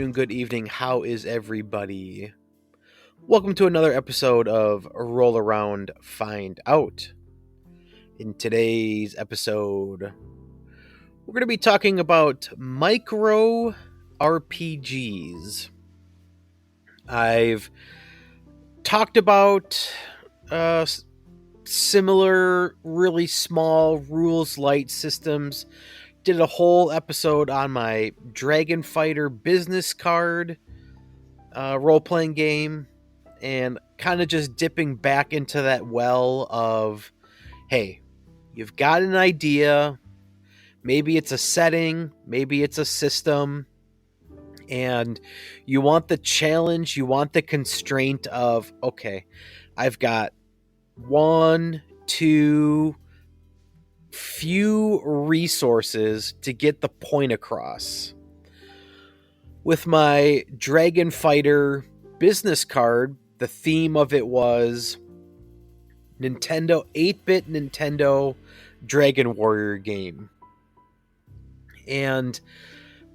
afternoon, good evening. How is everybody? Welcome to another episode of Roll Around, Find Out. In today's episode, we're going to be talking about micro RPGs. I've talked about similar, really small, rules light systems. Did a whole episode on my Dragon Fighter business card role-playing game, and kind of just dipping back into that well of, hey, you've got an idea, maybe it's a setting, maybe it's a system, and you want the challenge, you want the constraint of, okay, I've got few resources to get the point across. With my Dragon Fighter business card, the theme of it was 8-bit Nintendo Dragon Warrior game. And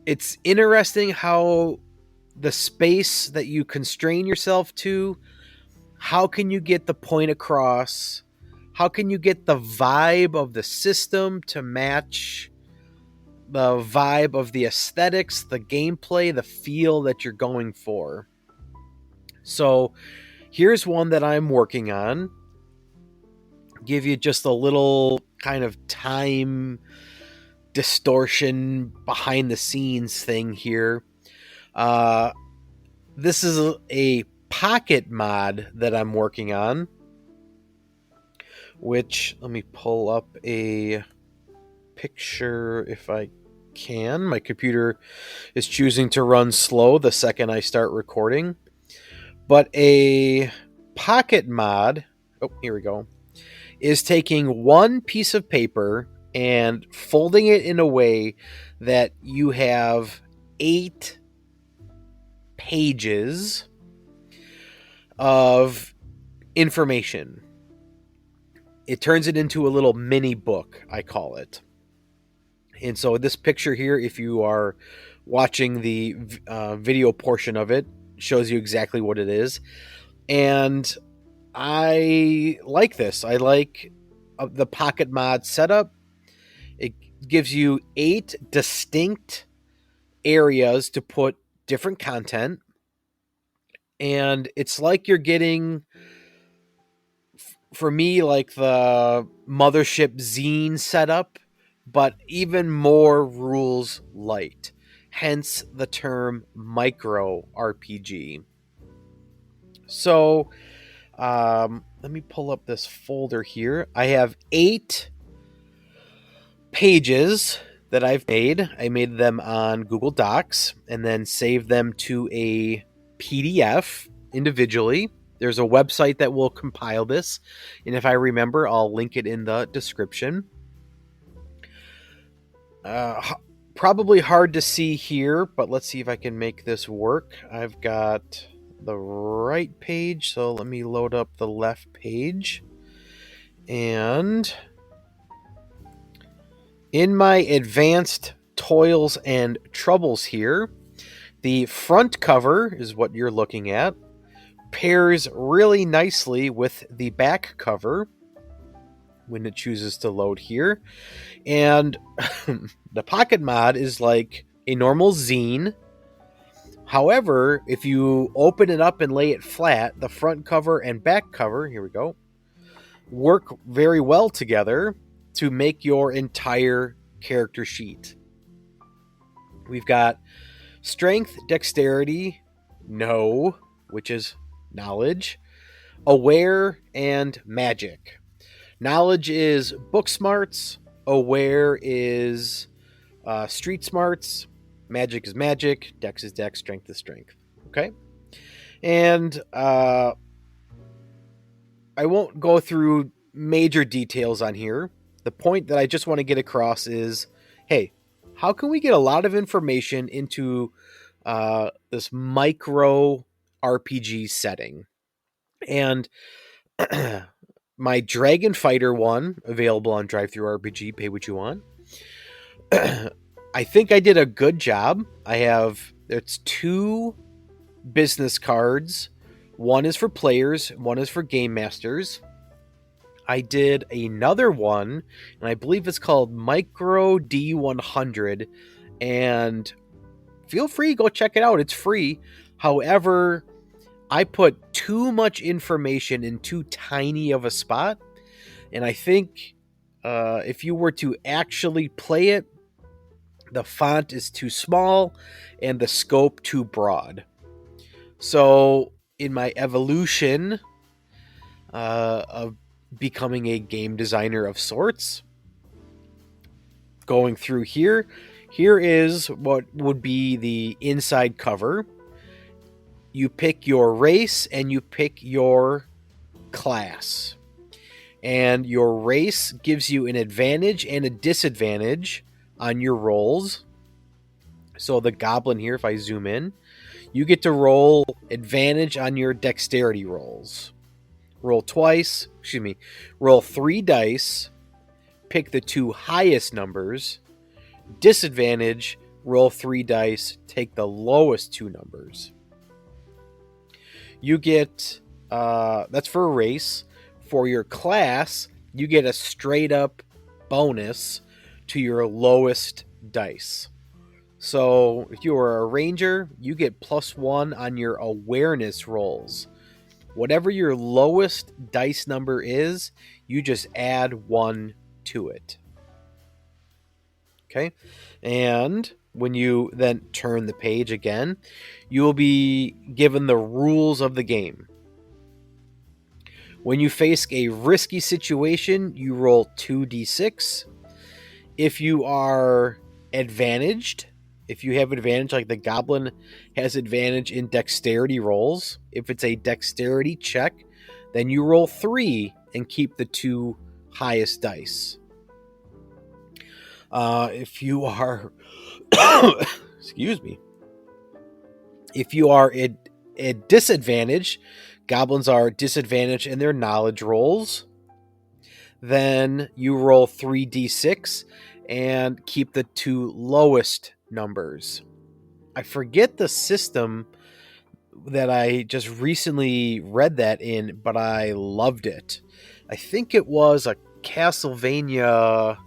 it's interesting how the space that you constrain yourself to, how can you get the point across? How can you get the vibe of the system to match the vibe of the aesthetics, the gameplay, the feel that you're going for? So here's one that I'm working on. Give you just a little kind of time distortion behind the scenes thing here. This is a pocket mod that I'm working on, which, let me pull up a picture if I can. My computer is choosing to run slow the second I start recording. But a pocket mod, here we go, is taking one piece of paper and folding it in a way that you have 8 pages of information. It turns it into a little mini book, I call it. And so this picture here, if you are watching the video portion of it, shows you exactly what it is. And I like this. I like the Pocket Mod setup. It gives you 8 distinct areas to put different content. And it's like you're getting, for me, like the Mothership Zine setup, but even more rules light. Hence the term micro RPG. So let me pull up this folder here. I have 8 pages that I've made. I made them on Google Docs and then saved them to a PDF individually. There's a website that will compile this, and if I remember, I'll link it in the description. Probably hard to see here, but let's see if I can make this work. I've got the right page, so let me load up the left page. And in my advanced toils and troubles here, the front cover is what you're looking at. Pairs really nicely with the back cover when it chooses to load here. And the Pocket Mod is like a normal zine. However, if you open it up and lay it flat, the front cover and back cover, here we go, work very well together to make your entire character sheet. We've got strength, dexterity, know, which is knowledge, aware, and magic. Knowledge is book smarts, aware is street smarts, magic is magic, dex is dex, strength is strength. Okay? And I won't go through major details on here. The point that I just want to get across is, hey, how can we get a lot of information into this micro RPG setting? And my Dragon Fighter one, available on DriveThruRPG, pay what you want. I think I did a good job. I have It's 2 business cards. One is for players, one is for game masters. I did another one, and I believe it's called Micro D100, and feel free to go check it out. It's free. However, I put too much information in too tiny of a spot, and I think if you were to actually play it, the font is too small and the scope too broad. So, in my evolution of becoming a game designer of sorts, going through here is what would be the inside cover. You pick your race and you pick your class. And your race gives you an advantage and a disadvantage on your rolls. So the goblin here, if I zoom in, you get to roll advantage on your dexterity rolls. Roll 3 dice, pick the 2 highest numbers. Disadvantage, roll 3 dice, take the lowest 2 numbers. You get, that's for a race. For your class, you get a straight up bonus to your lowest dice. So if you are a ranger, you get +1 on your awareness rolls. Whatever your lowest dice number is, you just add 1 to it. Okay? And when you then turn the page again, you will be given the rules of the game. When you face a risky situation, you roll 2d6. If you are advantaged, if you have advantage, like the goblin has advantage in dexterity rolls, if it's a dexterity check, then you roll 3 and keep the 2 highest dice. If you are, excuse me, if you are at disadvantage, goblins are disadvantaged in their knowledge rolls, then you roll 3d6 and keep the 2 lowest numbers. I forget the system that I just recently read that in, but I loved it. I think it was a Castlevania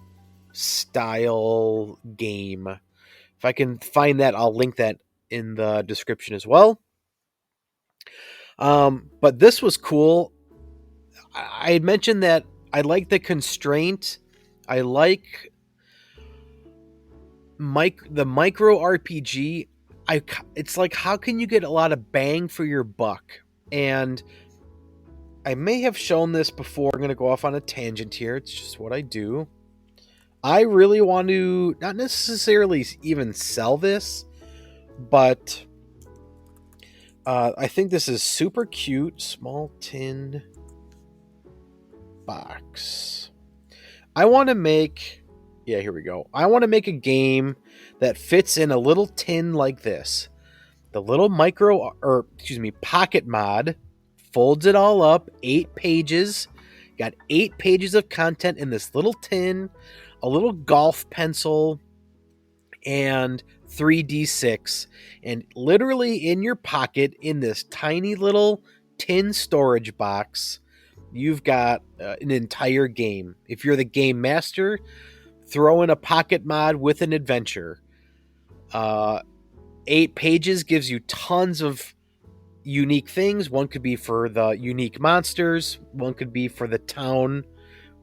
style game. If I can find that, I'll link that in the description as well. But this was cool. I had mentioned that I like the constraint. I like the micro RPG. It's like, how can you get a lot of bang for your buck? And I may have shown this before. I'm going to go off on a tangent here. It's just what I do. I really want to not necessarily even sell this, but I think this is super cute. Small tin box. I want to make... Yeah, here we go. I want to make a game that fits in a little tin like this. The little pocket mod folds it all up, 8 pages. Got 8 pages of content in this little tin, a little golf pencil, and 3d6. And literally in your pocket, in this tiny little tin storage box, you've got an entire game. If you're the game master, throw in a pocket mod with an adventure. 8 pages gives you tons of unique things. One could be for the unique monsters. One could be for the town.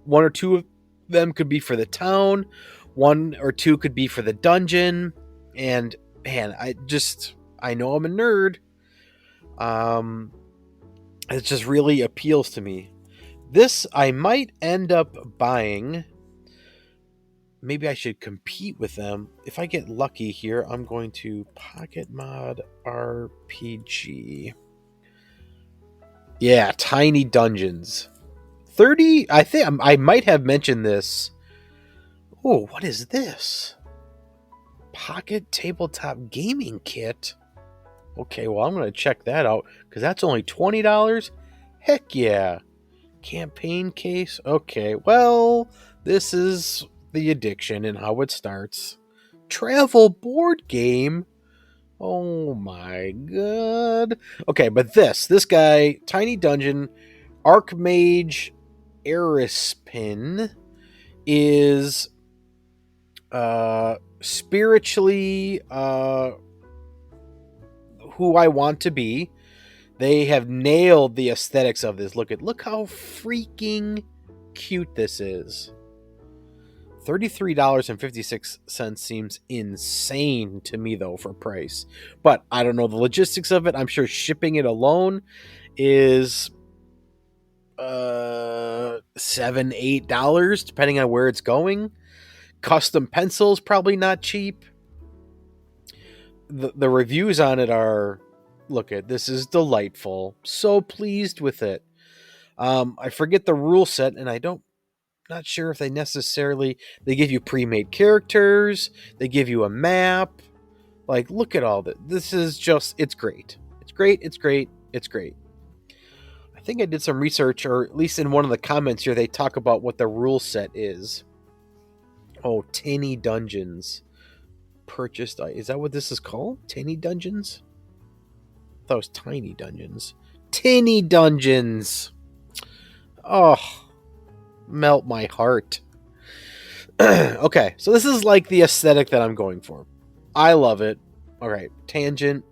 1 or 2 of them could be for the town. 1 or 2 could be for the dungeon. And man, I know I'm a nerd. It just really appeals to me. This I might end up buying. Maybe I should compete with them. If I get lucky here, I'm going to Pocket Mod RPG. Yeah, Tiny Dungeons. 30, I think I might have mentioned this. Oh, what is this? Pocket Tabletop Gaming Kit. Okay, well, I'm going to check that out because that's only $20. Heck yeah. Campaign case. Okay, well, this is the addiction and how it starts. Travel board game. Oh my god. Okay, but this guy, Tiny Dungeon, Archmage Erispin, is spiritually who I want to be. They have nailed the aesthetics of this. Look how freaking cute this is. $33.56 seems insane to me, though, for price. But I don't know the logistics of it. I'm sure shipping it alone is $7-8, depending on where it's going. Custom pencils, probably not cheap. The reviews on it are, this is delightful. So pleased with it. I forget the rule set, and not sure if they give you pre-made characters, they give you a map. Look at all that. This is just, it's great. It's great. I think I did some research, or at least in one of the comments here, they talk about what the rule set is. Oh, Tiny Dungeons. Purchased. Is that what this is called? Tiny Dungeons? I thought it was Tiny Dungeons. Tiny Dungeons! Oh, melt my heart. Okay, so this is like the aesthetic that I'm going for. I love it. Alright, tangent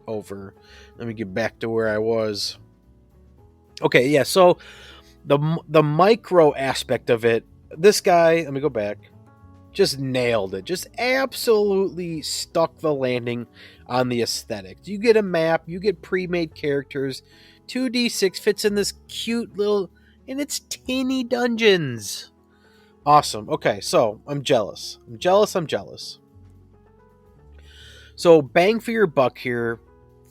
over. Let me get back to where I was. Okay, yeah, so the micro aspect of it, this guy, let me go back, just nailed it. Just absolutely stuck the landing on the aesthetic. You get a map, you get pre-made characters, 2d6 fits in this cute little, and it's Tiny Dungeons. Awesome. Okay, so I'm jealous. I'm jealous. So bang for your buck here.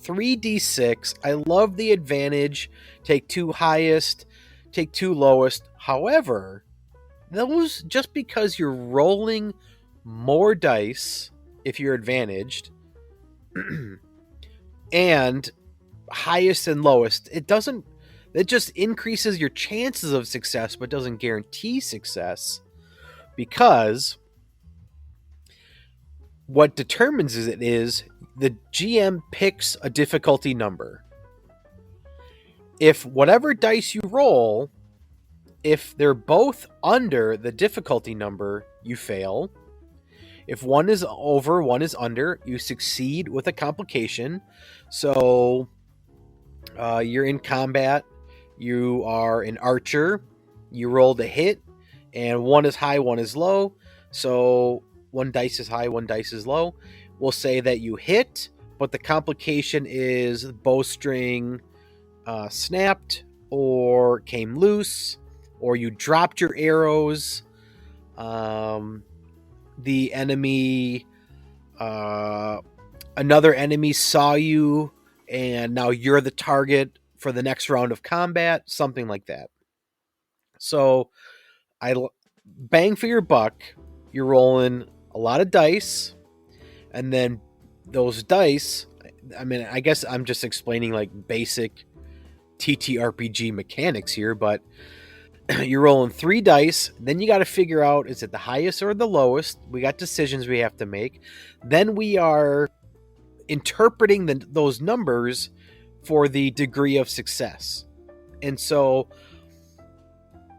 3d6. I love the advantage. Take 2 highest, take 2 lowest. However, those, just because you're rolling more dice if you're advantaged and highest and lowest, it just increases your chances of success but doesn't guarantee success, because what determines it is the GM picks a difficulty number. If whatever dice you roll, if they're both under the difficulty number, you fail. If one is over, one is under, you succeed with a complication. So you're in combat, you are an archer, you rolled a hit, and one is high, one is low. So one dice is high, one dice is low. We'll say that you hit, but the complication is bowstring snapped or came loose, or you dropped your arrows. The enemy, another enemy saw you, and now you're the target for the next round of combat, something like that. So, bang for your buck, you're rolling a lot of dice, and then those dice, I guess I'm just explaining basic TTRPG mechanics here, but you're rolling 3 dice, then you got to figure out, is it the highest or the lowest? We got decisions we have to make. Then we are interpreting those numbers for the degree of success. And so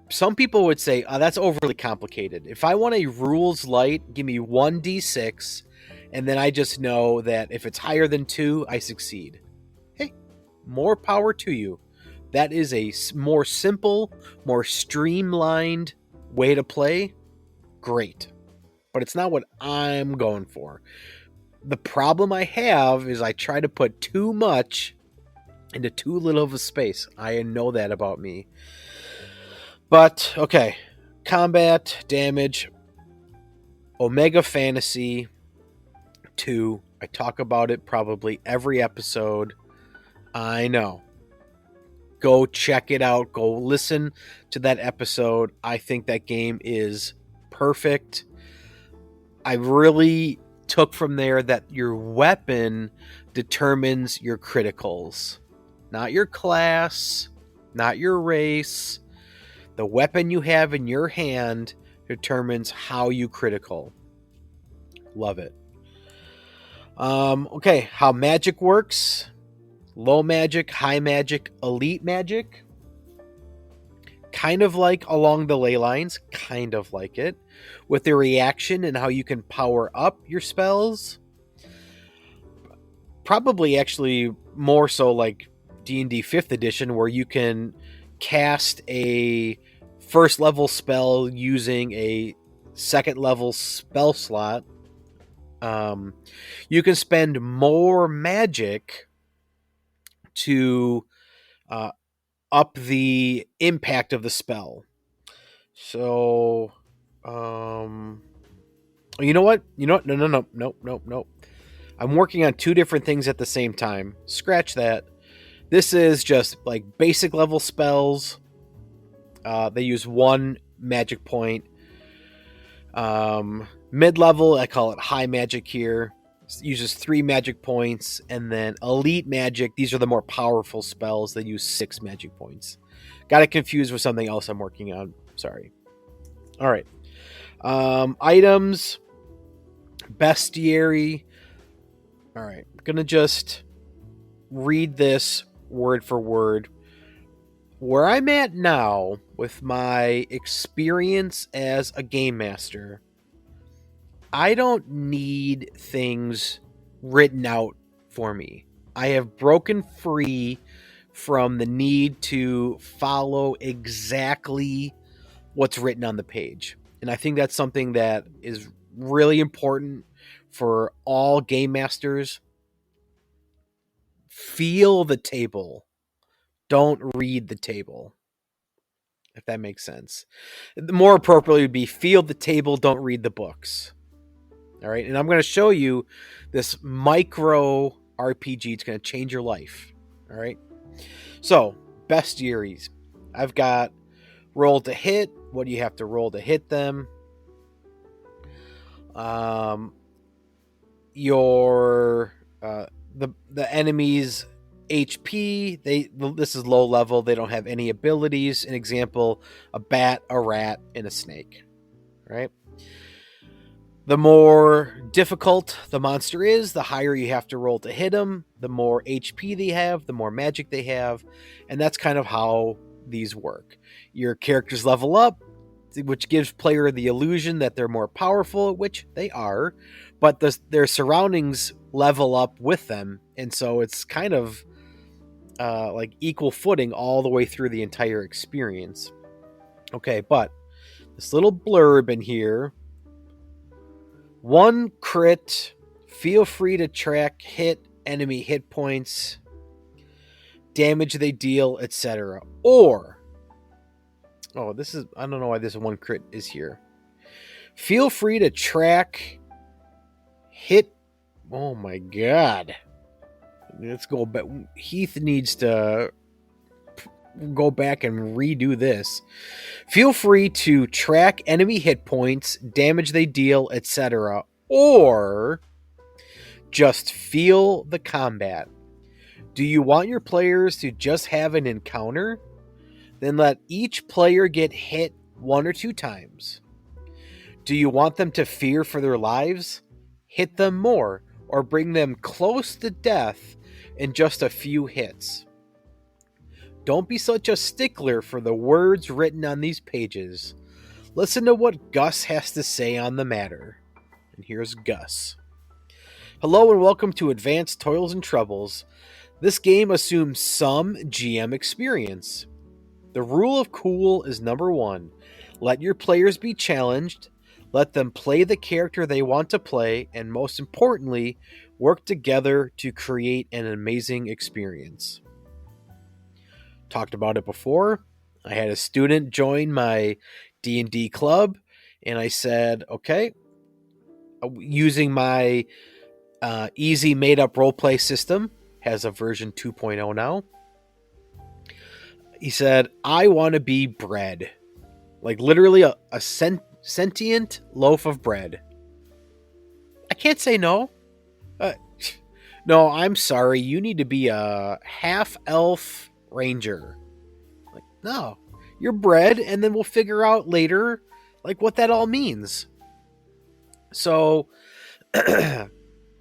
some people would say, that's overly complicated. If I want a rules light, give me 1d6, and then I just know that if it's higher than 2, I succeed. Hey, more power to you. That is a more simple, more streamlined way to play. Great. But it's not what I'm going for. The problem I have is I try to put too much into too little of a space. I know that about me. But, okay. Combat, damage, Omega Fantasy 2. I talk about it probably every episode. I know. Go check it out. Go listen to that episode. I think that game is perfect. I really took from there that your weapon determines your criticals. Not your class, not your race. The weapon you have in your hand determines how you critical. Love it. Okay, how magic works. Low magic, high magic, elite magic. Kind of like along the ley lines, kind of like it. With the reaction and how you can power up your spells. Probably actually more so like D&D 5th edition, where you can cast a first level spell using a second level spell slot. You can spend more magic to up the impact of the spell. So, you know what? No. I'm working on two different things at the same time. Scratch that. This is just like basic level spells. They use one magic point. Mid-level, I call it high magic here. It uses 3 magic points. And then elite magic, these are the more powerful spells that use 6 magic points. Got it confused with something else I'm working on. Sorry. All right. Items. Bestiary. All right. I'm going to just read this word for word. Where I'm at now with my experience as a game master, I don't need things written out for me. I have broken free from the need to follow exactly what's written on the page. And I think that's something that is really important for all game masters. Feel the table. Don't read the table. If that makes sense. More appropriately would be feel the table, don't read the books. All right. And I'm going to show you this micro RPG. It's going to change your life. All right. So, bestiaries. I've got roll to hit. What do you have to roll to hit them? The enemy's HP. This is low level. They don't have any abilities. An example: a bat, a rat, and a snake. Right. The more difficult the monster is, the higher you have to roll to hit them. The more HP they have, the more magic they have, and that's kind of how these work. Your characters level up, which gives player the illusion that they're more powerful, which they are, but their surroundings level up with them, and so it's kind of like equal footing all the way through the entire experience. Okay, but this little blurb in here: 1 crit, feel free to track hit enemy hit points, damage they deal, etc. Or, I don't know why this 1 crit is here. Feel free to track hit. Oh my god. Let's go back. Heath needs to go back and redo this. Feel free to track enemy hit points, damage they deal, etc. Or just feel the combat. Do you want your players to just have an encounter? Then let each player get hit 1 or 2 times. Do you want them to fear for their lives? Hit them more, or bring them close to death in just a few hits. Don't be such a stickler for the words written on these pages. Listen to what Gus has to say on the matter. And here's Gus. Hello and welcome to Advanced Toils and Troubles. This game assumes some GM experience. The rule of cool is number 1. Let your players be challenged. Let them play the character they want to play, and most importantly, work together to create an amazing experience. Talked about it before. I had a student join my D&D club, and I said, okay, using my easy made-up roleplay system, has a version 2.0 now. He said, I want to be bread. Like literally a sentient loaf of bread. I can't say no. No, I'm sorry. You need to be a half-elf ranger. Like, no. You're bread, and then we'll figure out later like what that all means. So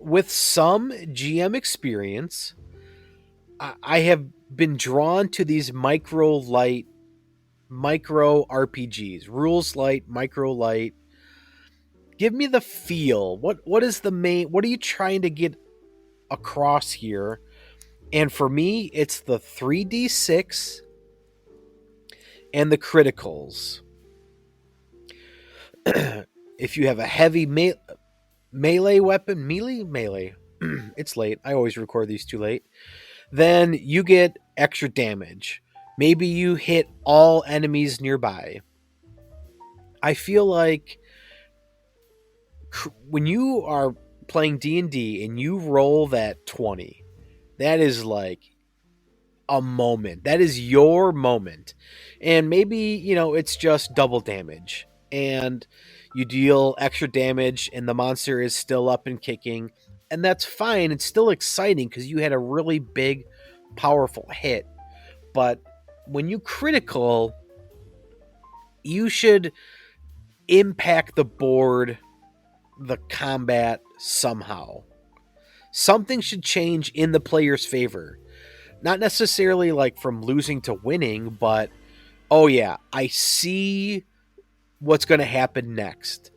with some GM experience, I have been drawn to these micro RPGs, rules light, micro light. Give me the feel. What is the main? What are you trying to get across here? And for me, it's the 3d6 and the criticals. If you have a heavy melee weapon, melee, it's late. I always record these too late. Then you get extra damage. Maybe you hit all enemies nearby. I feel like when you are playing D&D and you roll that 20, that is like a moment. That is your moment. And maybe, it's just double damage. And you deal extra damage and the monster is still up and kicking. And that's fine. It's still exciting because you had a really big, powerful hit. But when you critical, you should impact the board, the combat somehow. Something should change in the player's favor. Not necessarily like from losing to winning, but oh yeah, I see what's going to happen next.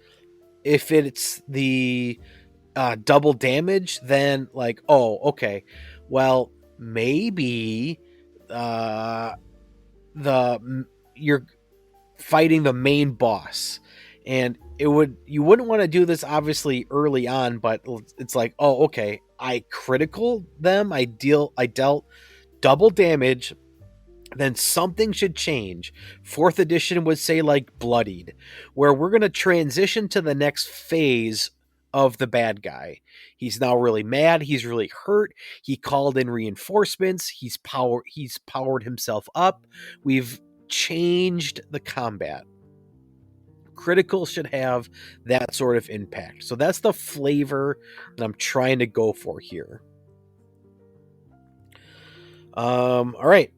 If it's the double damage, then like, oh, okay, well, maybe you're fighting the main boss, and you wouldn't want to do this obviously early on, but it's like, oh, okay, I critical them, I dealt double damage, then something should change. 4th edition would say like bloodied, where we're going to transition to the next phase of the bad guy. He's now really mad, he's really hurt, he called in reinforcements, he's powered himself up. We've changed the combat. Critical should have that sort of impact. So that's the flavor that I'm trying to go for here. All right.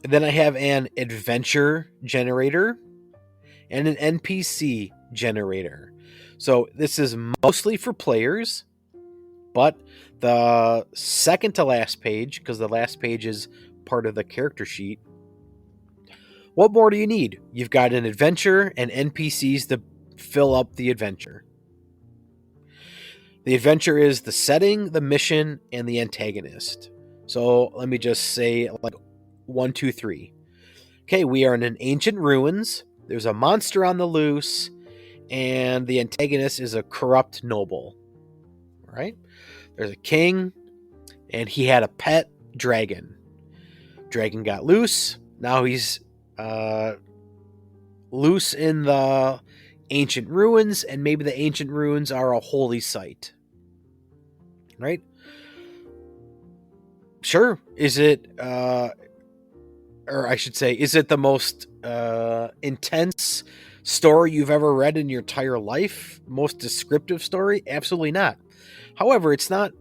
Then I have an adventure generator and an NPC generator. So this is mostly for players, but the second to last page, because the last page is part of the character sheet, what more do you need? You've got an adventure and NPCs to fill up the adventure. The adventure is the setting, the mission, and the antagonist. So let me just say like 1, 2, 3. Okay, we are in an ancient ruins. There's a monster on the loose, and the antagonist is a corrupt noble. Right? There's a king, and he had a pet dragon. Dragon got loose. Now he's loose in the ancient ruins, and maybe the ancient ruins are a holy site. Right? Sure. Is it, or I should say, is it the most intense story you've ever read in your entire life? Most descriptive story? Absolutely not. However, it's not,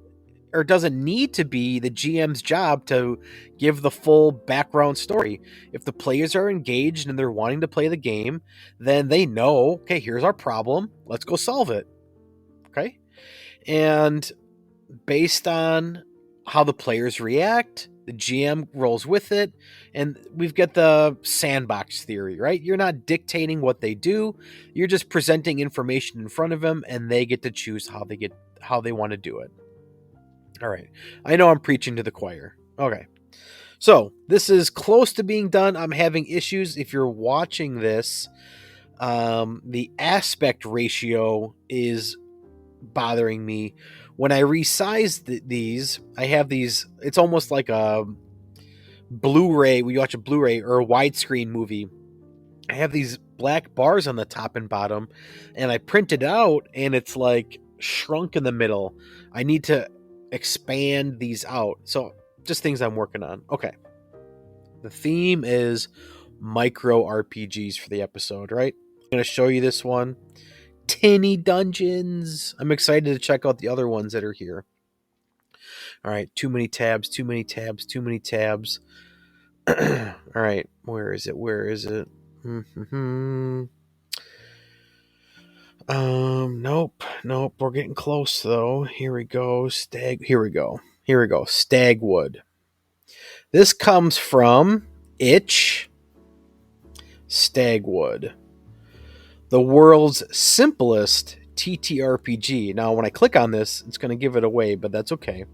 or doesn't need to be, the GM's job to give the full background story. If the players are engaged and they're wanting to play the game, then they know, okay, here's our problem. Let's go solve it. Okay? And based on how the players react, the GM rolls with it, and we've got the sandbox theory, right? You're not dictating what they do. You're just presenting information in front of them, and they get to choose how they want to do it. All right. I know I'm preaching to the choir. Okay. So this is close to being done. I'm having issues. If you're watching this, the aspect ratio is bothering me. When I resize these, I have these, it's almost like a Blu-ray, when you watch a Blu-ray or a widescreen movie. I have these black bars on the top and bottom, and I print it out, and it's like shrunk in the middle. I need to expand these out. So just things I'm working on. Okay. The theme is micro RPGs for the episode, right? I'm going to show you this one. Tinny Dungeons. I'm excited to check out the other ones that are here. All right, too many tabs. All right, where is it? Nope. We're getting close though. Here we go. Here we go. Stagwood. This comes from Itch Stagwood, the world's simplest TTRPG. Now, when I click on this, it's going to give it away, but that's okay.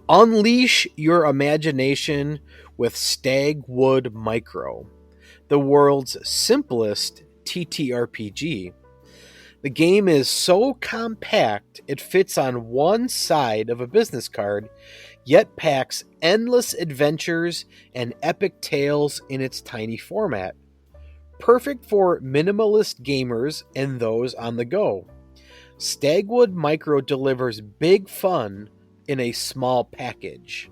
Unleash your imagination with Stagwood Micro, the world's simplest TTRPG. The game is so compact it fits on one side of a business card, yet packs endless adventures and epic tales in its tiny format. Perfect for minimalist gamers and those on the go. Stagwood Micro delivers big fun in a small package.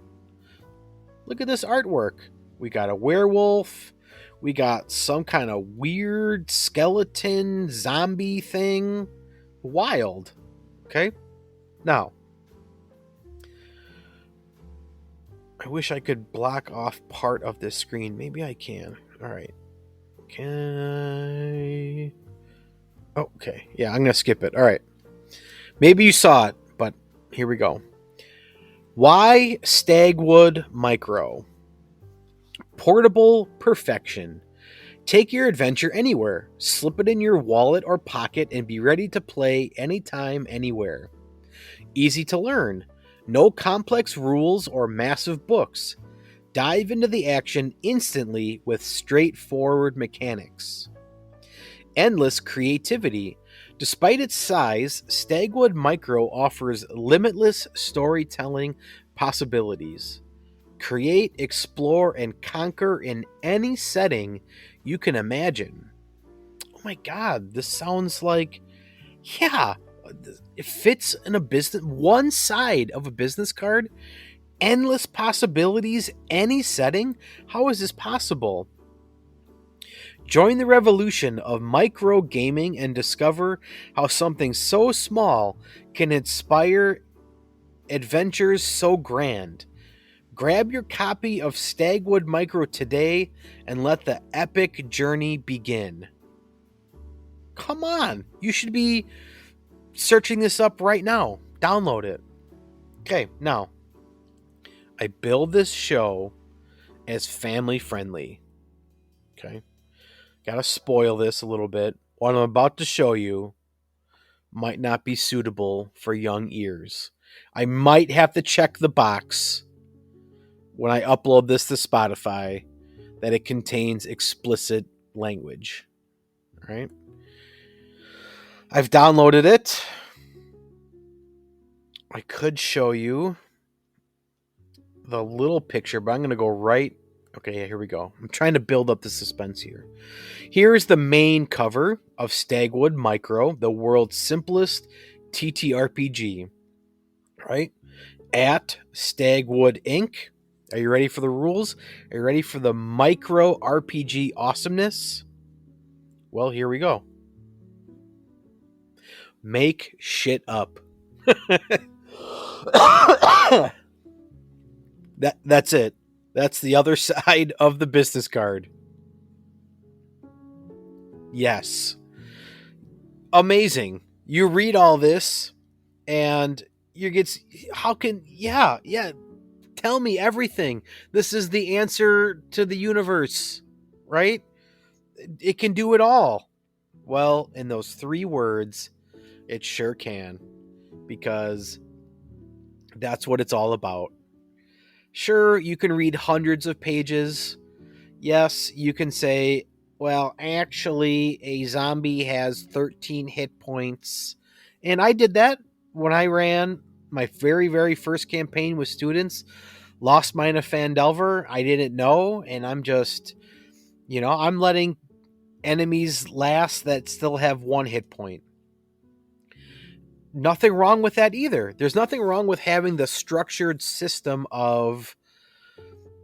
Look at this artwork. We got a werewolf. We got some kind of weird skeleton zombie thing. Wild. Okay? Now, I wish I could block off part of this screen. Maybe I can. Alright. Okay. Oh, okay. Yeah, I'm going to skip it. Alright. Maybe you saw it, but here we go. Why Stagwood Micro? Portable perfection. Take your adventure anywhere. Slip it in your wallet or pocket and be ready to play anytime, anywhere. Easy to learn. No complex rules or massive books. Dive into the action instantly with straightforward mechanics. Endless creativity. Despite its size, Stagwood Micro offers limitless storytelling possibilities. Create, explore, and conquer in any setting you can imagine. Oh my god, this sounds like... Yeah, it fits in a business... One side of a business card. Endless possibilities, any setting. How is this possible? Join the revolution of micro gaming and discover how something so small can inspire adventures so grand. Grab your copy of Stagwood Micro today and let the epic journey begin. Come on, you should be searching this up right now. Download it. Okay, now, I build this show as family friendly. Okay? Gotta spoil this a little bit. What I'm about to show you might not be suitable for young ears. I might have to check the box when I upload this to Spotify that it contains explicit language. All right? I've downloaded it. I could show you the little picture, but I'm going to go right... Okay, yeah, here we go. I'm trying to build up the suspense here. Here's the main cover of Stagwood Micro, the world's simplest TTRPG. Right? At Stagwood Inc. Are you ready for the rules? Are you ready for the micro RPG awesomeness? Well, here we go. Make shit up. That's it. That's the other side of the business card. Yes. Amazing. You read all this and you get... How can... Yeah. Tell me everything. This is the answer to the universe, right? It can do it all. Well, in those 3 words, it sure can. Because that's what it's all about. Sure, you can read hundreds of pages. Yes, you can say, well, actually, a zombie has 13 hit points. And I did that when I ran my very, very first campaign with students. Lost mine to Fandelver. I didn't know, and I'm just, I'm letting enemies last that still have 1 hit point. Nothing wrong with that either. There's nothing wrong with having the structured system of,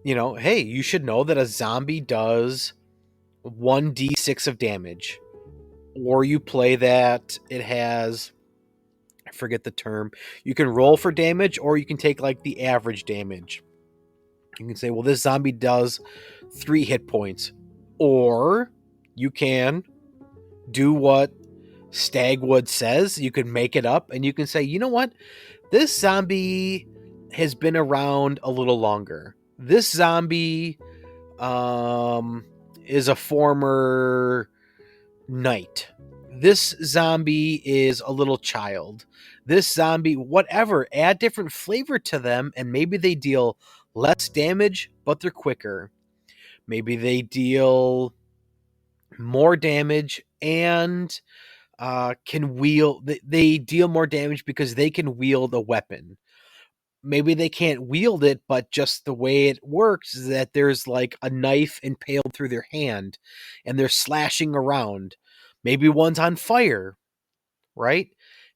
hey, you should know that a zombie does 1d6 of damage. Or you play that it has, I forget the term, you can roll for damage, or you can take like the average damage. You can say, well, this zombie does 3 hit points. Or you can do what Stagwood says. You can make it up and you can say, you know what? This zombie has been around a little longer. This zombie is a former knight. This zombie is a little child. This zombie, whatever, add different flavor to them, and maybe they deal less damage, but they're quicker. Maybe they deal more damage and can wield. They deal more damage because they can wield a weapon. Maybe they can't wield it, but just the way it works is that there's like a knife impaled through their hand and they're slashing around. Maybe one's on fire, right?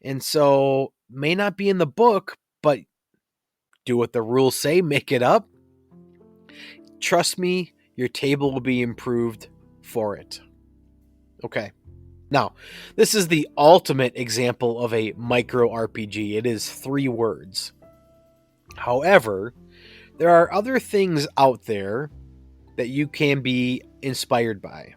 And so may not be in the book, but do what the rules say, make it up. Trust me, your table will be improved for it. Okay. Now, this is the ultimate example of a micro RPG. It is 3 words. However, there are other things out there that you can be inspired by.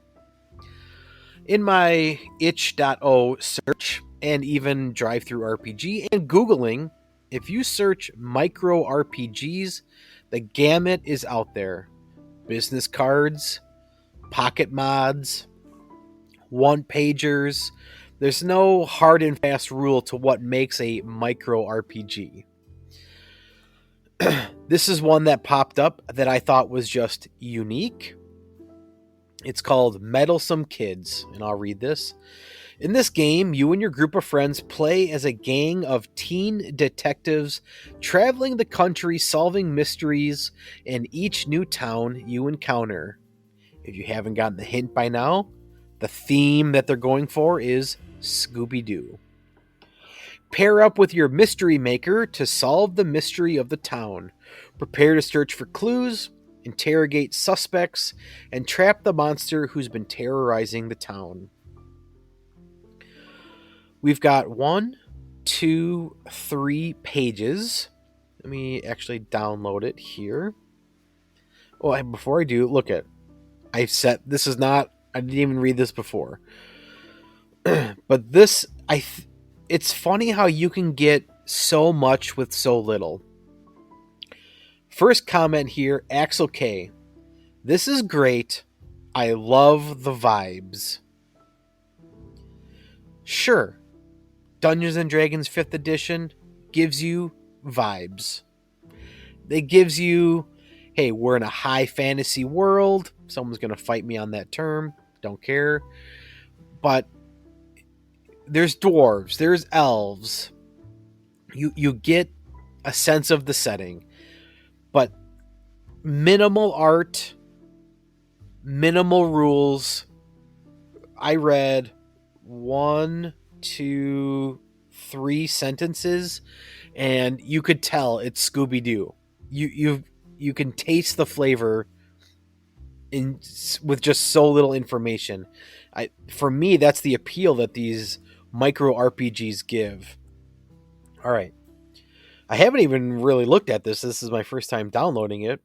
In my itch.io search and even DriveThruRPG and Googling, if you search micro RPGs, the gamut is out there. Business cards, pocket mods, one-pagers. There's no hard and fast rule to what makes a micro RPG. This is one that popped up that I thought was just unique. It's called Meddlesome Kids, and I'll read this. In this game, you and your group of friends play as a gang of teen detectives traveling the country solving mysteries in each new town you encounter. If you haven't gotten the hint by now, the theme that they're going for is Scooby-Doo. Pair up with your mystery maker to solve the mystery of the town. Prepare to search for clues, interrogate suspects, and trap the monster who's been terrorizing the town. We've got 1, 2, 3 pages. Let me actually download it here. Oh, before I do, look at. I didn't even read this before. But this, it's funny how you can get so much with so little. First comment here, Axel K. This is great. I love the vibes. Sure, Dungeons & Dragons 5th edition gives you vibes. It gives you, hey, we're in a high fantasy world. Someone's going to fight me on that term. Don't care. But there's dwarves, there's elves. You get a sense of the setting. But minimal art, minimal rules. I read 1, 2, 3 sentences, and you could tell it's Scooby-Doo. You can taste the flavor with just so little information. For me, that's the appeal that these micro RPGs give. All right. I haven't even really looked at this. This is my first time downloading it.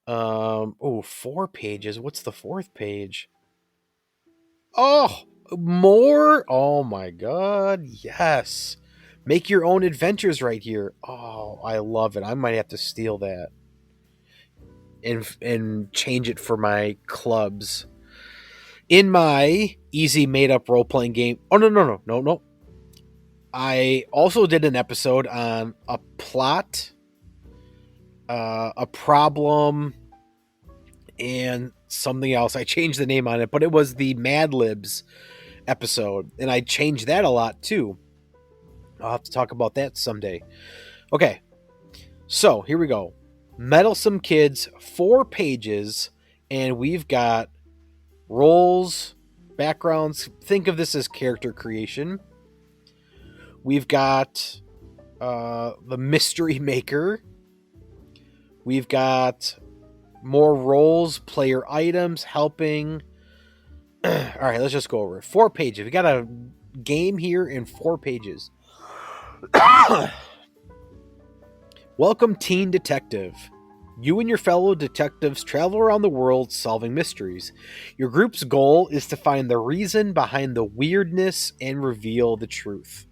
4 pages. What's the 4th page? Oh, more? Oh my god. Yes. Make your own adventures right here. Oh, I love it. I might have to steal that and change it for my clubs. In my easy made-up role-playing game... Oh, no. I also did an episode on a plot, a problem, and something else. I changed the name on it, but it was the Mad Libs episode, and I changed that a lot, too. I'll have to talk about that someday. Okay, so here we go. Meddlesome Kids, 4 pages, and we've got roles, backgrounds. Think of this as character creation. We've got the mystery maker. We've got more roles, player items, helping. All right, let's just go over it. 4 pages. We got a game here in 4 pages. Welcome, teen detective. You and your fellow detectives travel around the world solving mysteries. Your group's goal is to find the reason behind the weirdness and reveal the truth.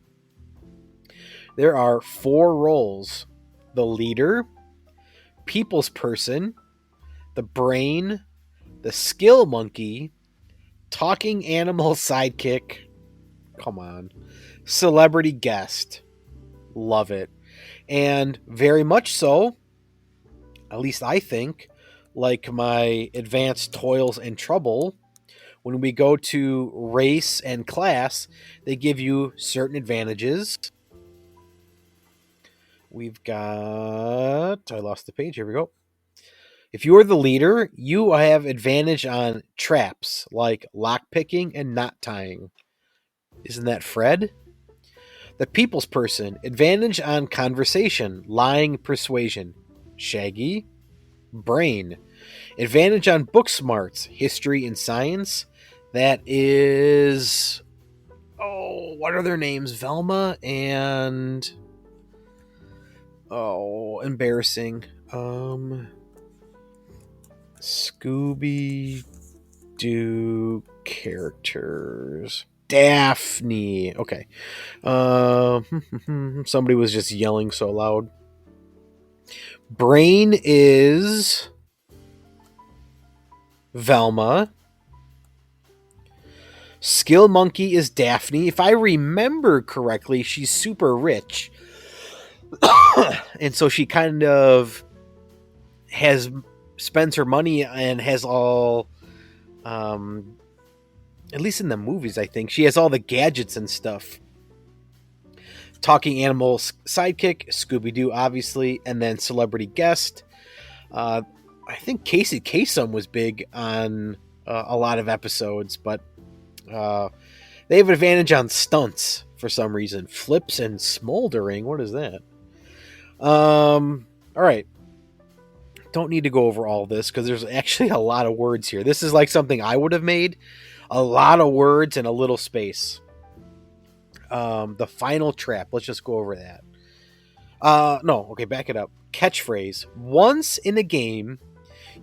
There are 4 roles: the leader, people's person, the brain, the skill monkey, talking animal sidekick, come on, celebrity guest. Love it. And very much so, at least I think, like my advanced toils and trouble, when we go to race and class, they give you certain advantages. We've got, I lost the page. Here we go. If you are the leader, you have advantage on traps like lockpicking and knot tying. Isn't that Fred? The people's person, advantage on conversation, lying, persuasion. Shaggy. Brain, advantage on book smarts, history, and science. That is, oh, what are their names? Velma and, oh, embarrassing. Scooby Doo characters. Daphne. Okay. Somebody was just yelling so loud. Brain is Velma. Skill Monkey is Daphne. If I remember correctly, she's super rich. And so she kind of spends her money and has all, at least in the movies, I think, she has all the gadgets and stuff. Talking animal sidekick, Scooby-Doo, obviously, and then celebrity guest. I think Casey Kasem was big on a lot of episodes, but they have an advantage on stunts for some reason. Flips and smoldering. What is that? All right. Don't need to go over all this because there's actually a lot of words here. This is like something I would have made. A lot of words and a little space. The final trap. Let's just go over that. No, okay, back it up. Catchphrase. Once in a game,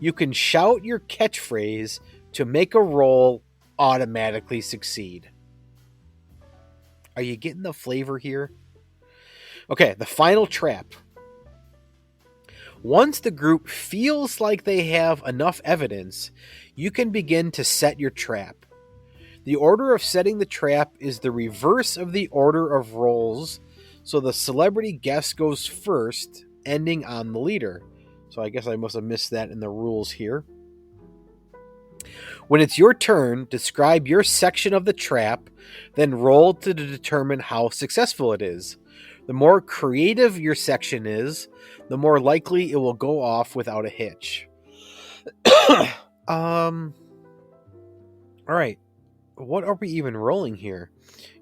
you can shout your catchphrase to make a roll automatically succeed. Are you getting the flavor here? Okay, the final trap. Once the group feels like they have enough evidence, you can begin to set your trap. The order of setting the trap is the reverse of the order of rolls, so the celebrity guest goes first, ending on the leader. So I guess I must have missed that in the rules here. When it's your turn, describe your section of the trap, then roll to determine how successful it is. The more creative your section is, the more likely it will go off without a hitch. All right. What are we even rolling here?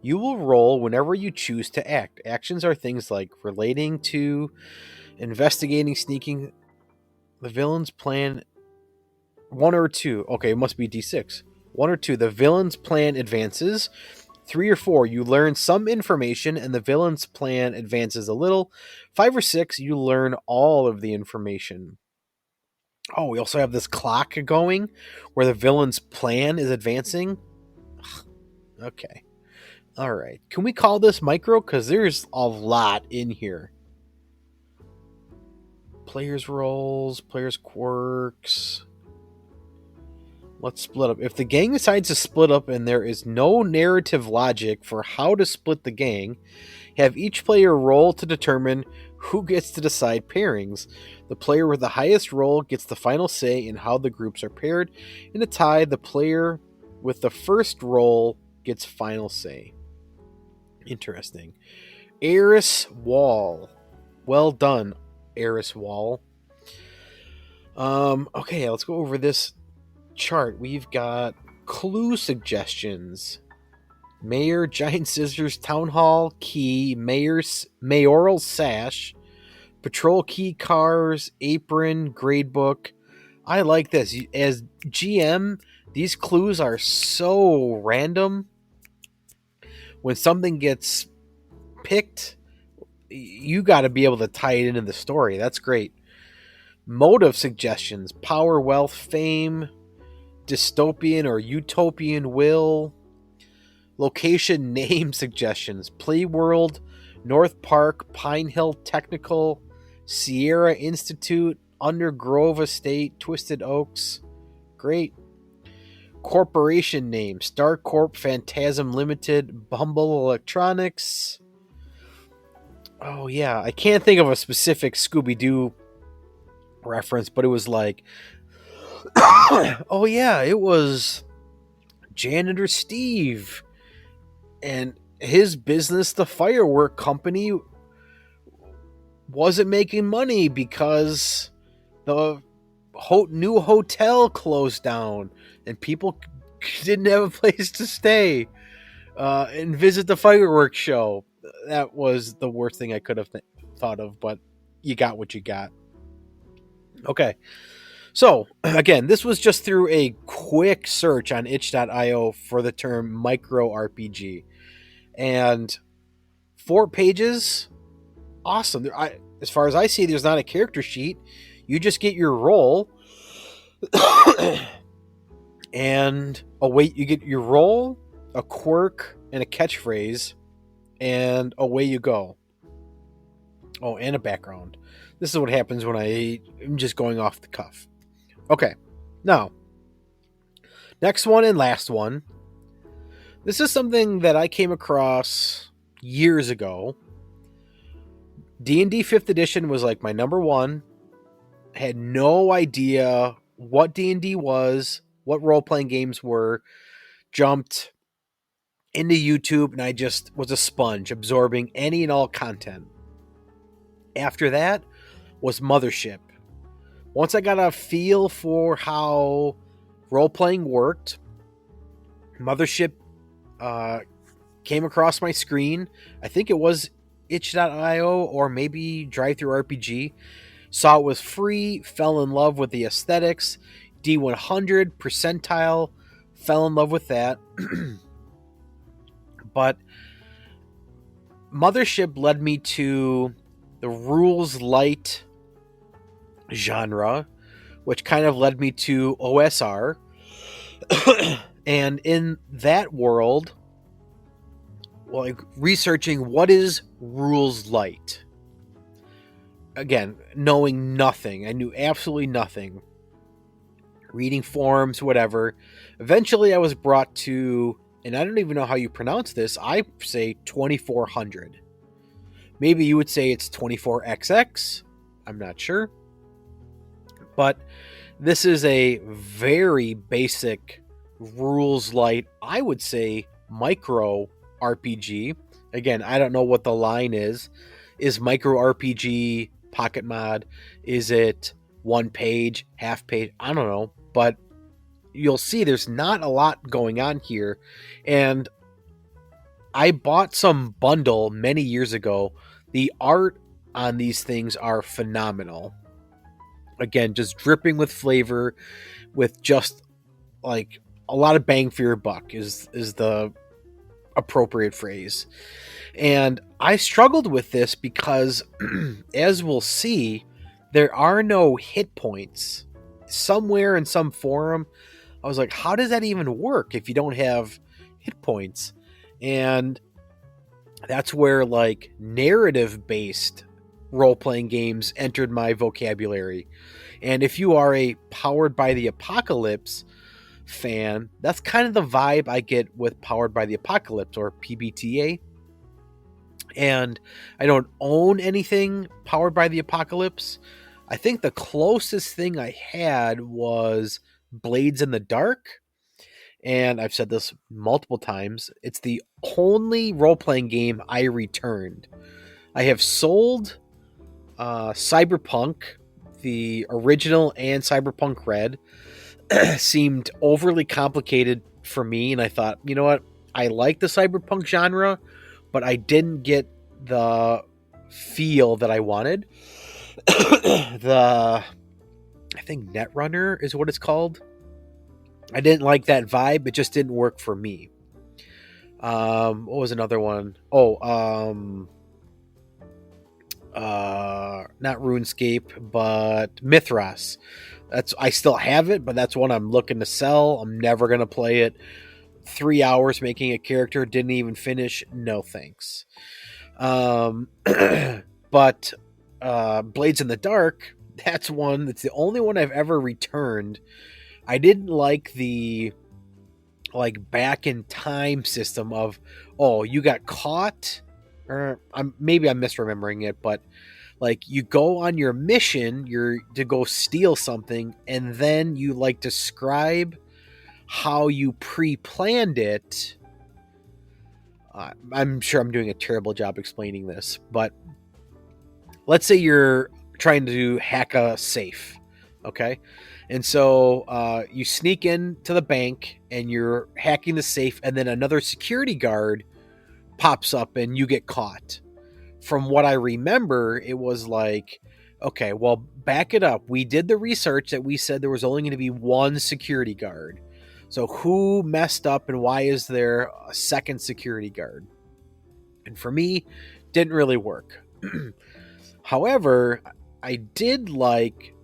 You will roll whenever you choose to act. Actions are things like relating to, investigating, sneaking, the villain's plan. 1 or 2. Okay, it must be D6. 1 or 2. The villain's plan advances. 3 or 4. You learn some information and the villain's plan advances a little. 5 or 6. You learn all of the information. Oh, we also have this clock going where the villain's plan is advancing. Okay. All right. Can we call this micro? Because there's a lot in here. Players' roles, players' quirks. Let's split up. If the gang decides to split up and there is no narrative logic for how to split the gang, have each player roll to determine who gets to decide pairings. The player with the highest roll gets the final say in how the groups are paired. In a tie, the player with the first roll gets final say. Interesting. Eris Wall. Well done, Eris Wall. Okay, let's go over this chart. We've got clue suggestions. Mayor, giant scissors, town hall key, mayoral sash, patrol key, cars, apron, gradebook. I like this. As GM, these clues are so random. When something gets picked, you got to be able to tie it into the story. That's great. Motive suggestions: power, wealth, fame, dystopian or utopian will. Location name suggestions: Play World, North Park, Pine Hill Technical, Sierra Institute, Undergrove Estate, Twisted Oaks. Great. Corporation name: Star Corp, Phantasm Limited, Bumble Electronics. Oh yeah, I can't think of a specific Scooby-Doo reference, but it was like, oh yeah, it was Janitor Steve and his business, the firework company, wasn't making money because the new hotel closed down and people didn't have a place to stay and visit the fireworks show. That was the worst thing I could have thought of, but you got what you got. Okay. So, again, this was just through a quick search on itch.io for the term micro RPG. And 4 pages, awesome. As far as I see, there's not a character sheet. You just get your role, and you get your role, a quirk, and a catchphrase, and away you go. Oh, and a background. This is what happens when I'm just going off the cuff. Okay, now, next one and last one. This is something that I came across years ago. D&D 5th edition was like my number one. I had no idea what D&D was, what role-playing games were. Jumped into YouTube, and I just was a sponge, absorbing any and all content. After that was Mothership. Once I got a feel for how role-playing worked, Mothership came across my screen. I think it was itch.io or maybe DriveThruRPG. Saw it was free, fell in love with the aesthetics, D100 percentile, fell in love with that. But Mothership led me to the rules light genre, which kind of led me to OSR. And in that world, like researching what is rules light. Again, knowing nothing. I knew absolutely nothing. Reading forums, whatever. Eventually I was brought to, and I don't even know how you pronounce this, I say 2400. Maybe you would say it's 24XX. I'm not sure. But this is a very basic rules light, I would say micro RPG. Again, I don't know what the line is. Is micro RPG pocket mod? Is it 1 page, half page? I don't know. But you'll see there's not a lot going on here. And I bought some bundle many years ago. The art on these things are phenomenal. Again, just dripping with flavor, with just like a lot of bang for your buck is the appropriate phrase. And I struggled with this because, as we'll see, there are no hit points. Somewhere in some forum, I was like, how does that even work if you don't have hit points? And that's where like narrative-based role-playing games entered my vocabulary. And if you are a Powered by the Apocalypse fan, that's kind of the vibe I get with Powered by the Apocalypse, or PBTA. And I don't own anything Powered by the Apocalypse. I think the closest thing I had was Blades in the Dark. And I've said this multiple times. It's the only role-playing game I returned. I have sold Cyberpunk, the original, and Cyberpunk Red. Seemed overly complicated for me, and I thought, you know what? I like the cyberpunk genre, but I didn't get the feel that I wanted. I think Netrunner is what it's called. I didn't like that vibe. It just didn't work for me. What was another one? not RuneScape, but Mythras. I still have it, but that's one I'm looking to sell. I'm never gonna play it. 3 hours making a character, didn't even finish. No thanks. But Blades in the Dark, that's the only one I've ever returned. I didn't like the back in time system of, oh, you got caught, or maybe I'm misremembering it, but like you go on your mission, you're to go steal something, and then you describe how you pre-planned it. I'm sure I'm doing a terrible job explaining this, but let's say you're trying to hack a safe, okay? And so you sneak into the bank and you're hacking the safe, and then another security guard pops up and you get caught. From what I remember, it was like, okay, well, back it up. We did the research that we said there was only going to be one security guard. So who messed up and why is there a second security guard? And for me, didn't really work. However, I did like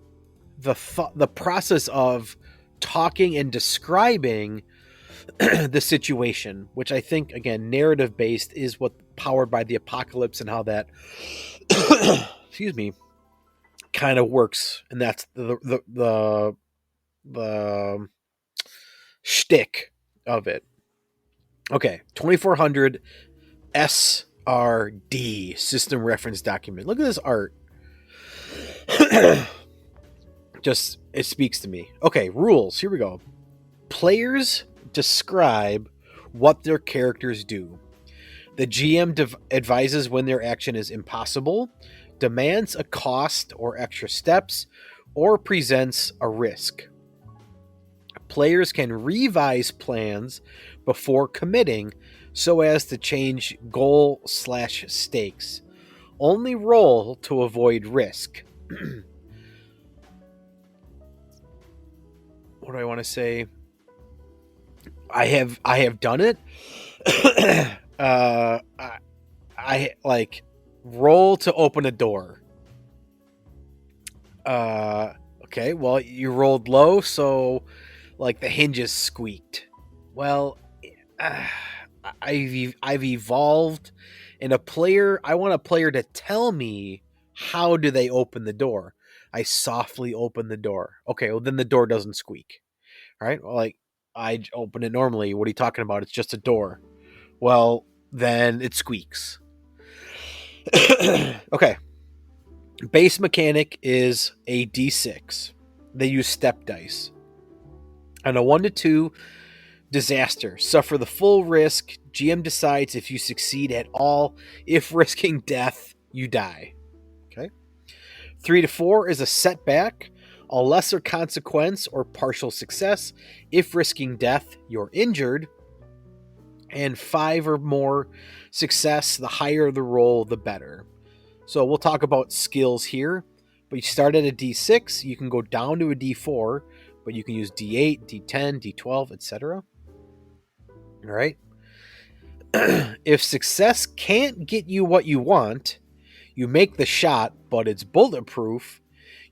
the process of talking and describing the situation, which I think, again, narrative based is what Powered by the Apocalypse and how that excuse me, kind of works, and that's the shtick of it. Okay, 2400 SRD, System Reference Document. Look at this art. Just, it speaks to me. Okay, rules. Here we go. Players describe what their characters do. The GM advises when their action is impossible, demands a cost or extra steps, or presents a risk. Players can revise plans before committing so as to change goal/stakes. Only roll to avoid risk. What do I want to say? I have done it. I like roll to open a door. Okay, well, you rolled low, so like the hinges squeaked. Well, I've evolved, and I want a player to tell me how do they open the door. I softly open the door. Okay, well then the door doesn't squeak. All right, well, like I open it normally. What are you talking about? It's just a door. Well, then it squeaks. Okay. Base mechanic is a D6. They use step dice. On a 1 to 2, disaster. Suffer the full risk. GM decides if you succeed at all. If risking death, you die. Okay. 3 to 4 is a setback. A lesser consequence or partial success. If risking death, you're injured. And 5 or more success, the higher the roll, the better. So we'll talk about skills here. But you start at a D6, you can go down to a D4, but you can use D8, D10, D12, etc. All right. If success can't get you what you want, you make the shot, but it's bulletproof,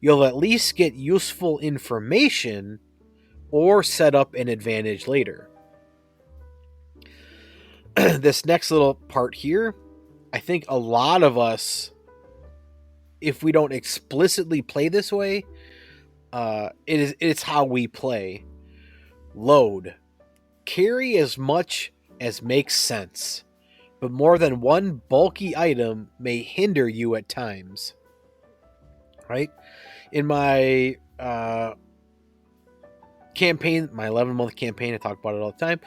you'll at least get useful information or set up an advantage later. This next little part here, I think a lot of us, if we don't explicitly play this way, it's how we play. Load. Carry as much as makes sense, but more than one bulky item may hinder you at times. Right? In my campaign, my 11-month campaign, I talk about it all the time.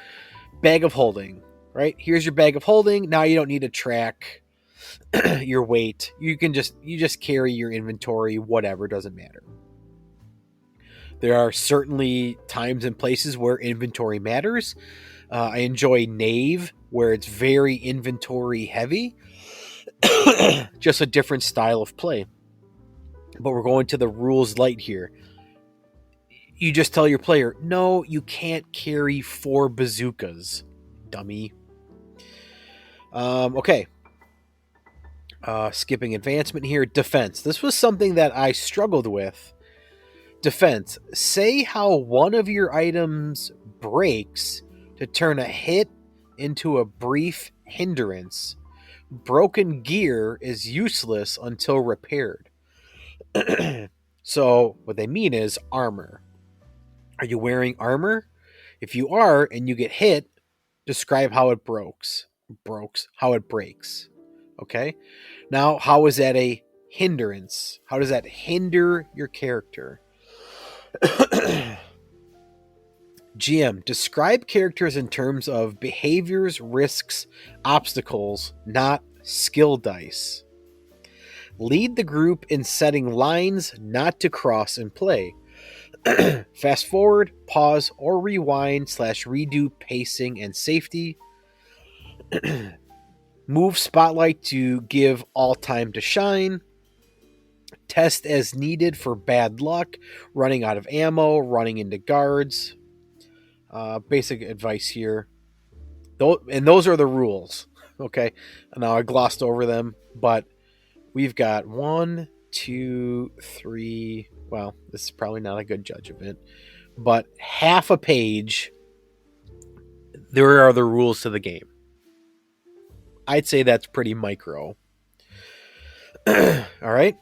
Bag of holding. Right? Here's your bag of holding. Now you don't need to track your weight. You just carry your inventory, whatever, doesn't matter. There are certainly times and places where inventory matters. I enjoy Knave, where it's very inventory heavy. Just a different style of play. But we're going to the rules light here. You just tell your player, no, you can't carry 4 bazookas, dummy. Okay. Skipping advancement here. Defense. This was something that I struggled with. Defense. Say how one of your items breaks to turn a hit into a brief hindrance. Broken gear is useless until repaired. So, what they mean is armor. Are you wearing armor? If you are and you get hit, describe how it how it breaks. Okay? Now, how is that a hindrance? How does that hinder your character? GM, describe characters in terms of behaviors, risks, obstacles, not skill dice. Lead the group in setting lines not to cross in play. Fast forward, pause, or rewind / redo pacing and safety. Move spotlight to give all time to shine. Test as needed for bad luck, running out of ammo, running into guards. Basic advice here. And those are the rules. Okay. Now I glossed over them, but we've got 1, 2, 3. Well, this is probably not a good judge of it, but half a page. There are the rules to the game. I'd say that's pretty micro. All right.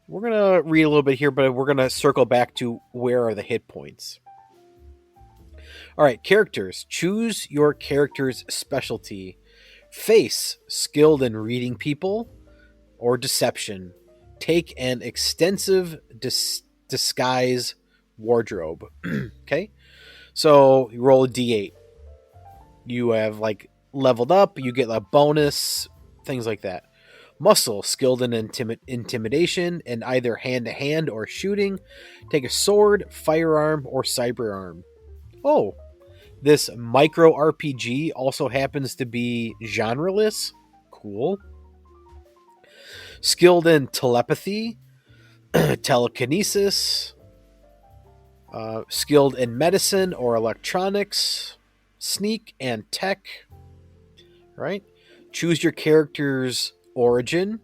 We're going to read a little bit here, but we're going to circle back to where are the hit points. All right, characters. Choose your character's specialty. Face, skilled in reading people, or deception. Take an extensive disguise wardrobe. Okay? So you roll a d8. You have like leveled up, you get a bonus, things like that. Muscle, skilled in intimidation and either hand-to-hand or shooting. Take a sword, firearm, or cyberarm. Oh, this micro RPG also happens to be genreless. Cool. Skilled in telepathy, telekinesis, skilled in medicine or electronics, sneak, and tech. Right? Choose your character's origin.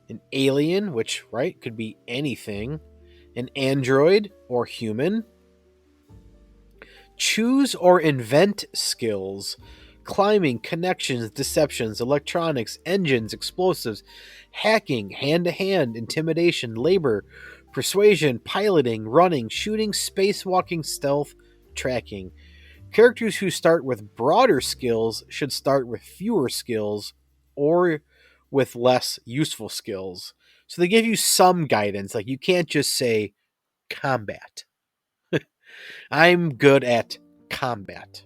An alien, which, right, could be anything. An android or human. Choose or invent skills. Climbing, connections, deceptions, electronics, engines, explosives, hacking, hand-to-hand, intimidation, labor, persuasion, piloting, running, shooting, spacewalking, stealth, tracking. Characters who start with broader skills should start with fewer skills or with less useful skills. So they give you some guidance. Like you can't just say combat. I'm good at combat.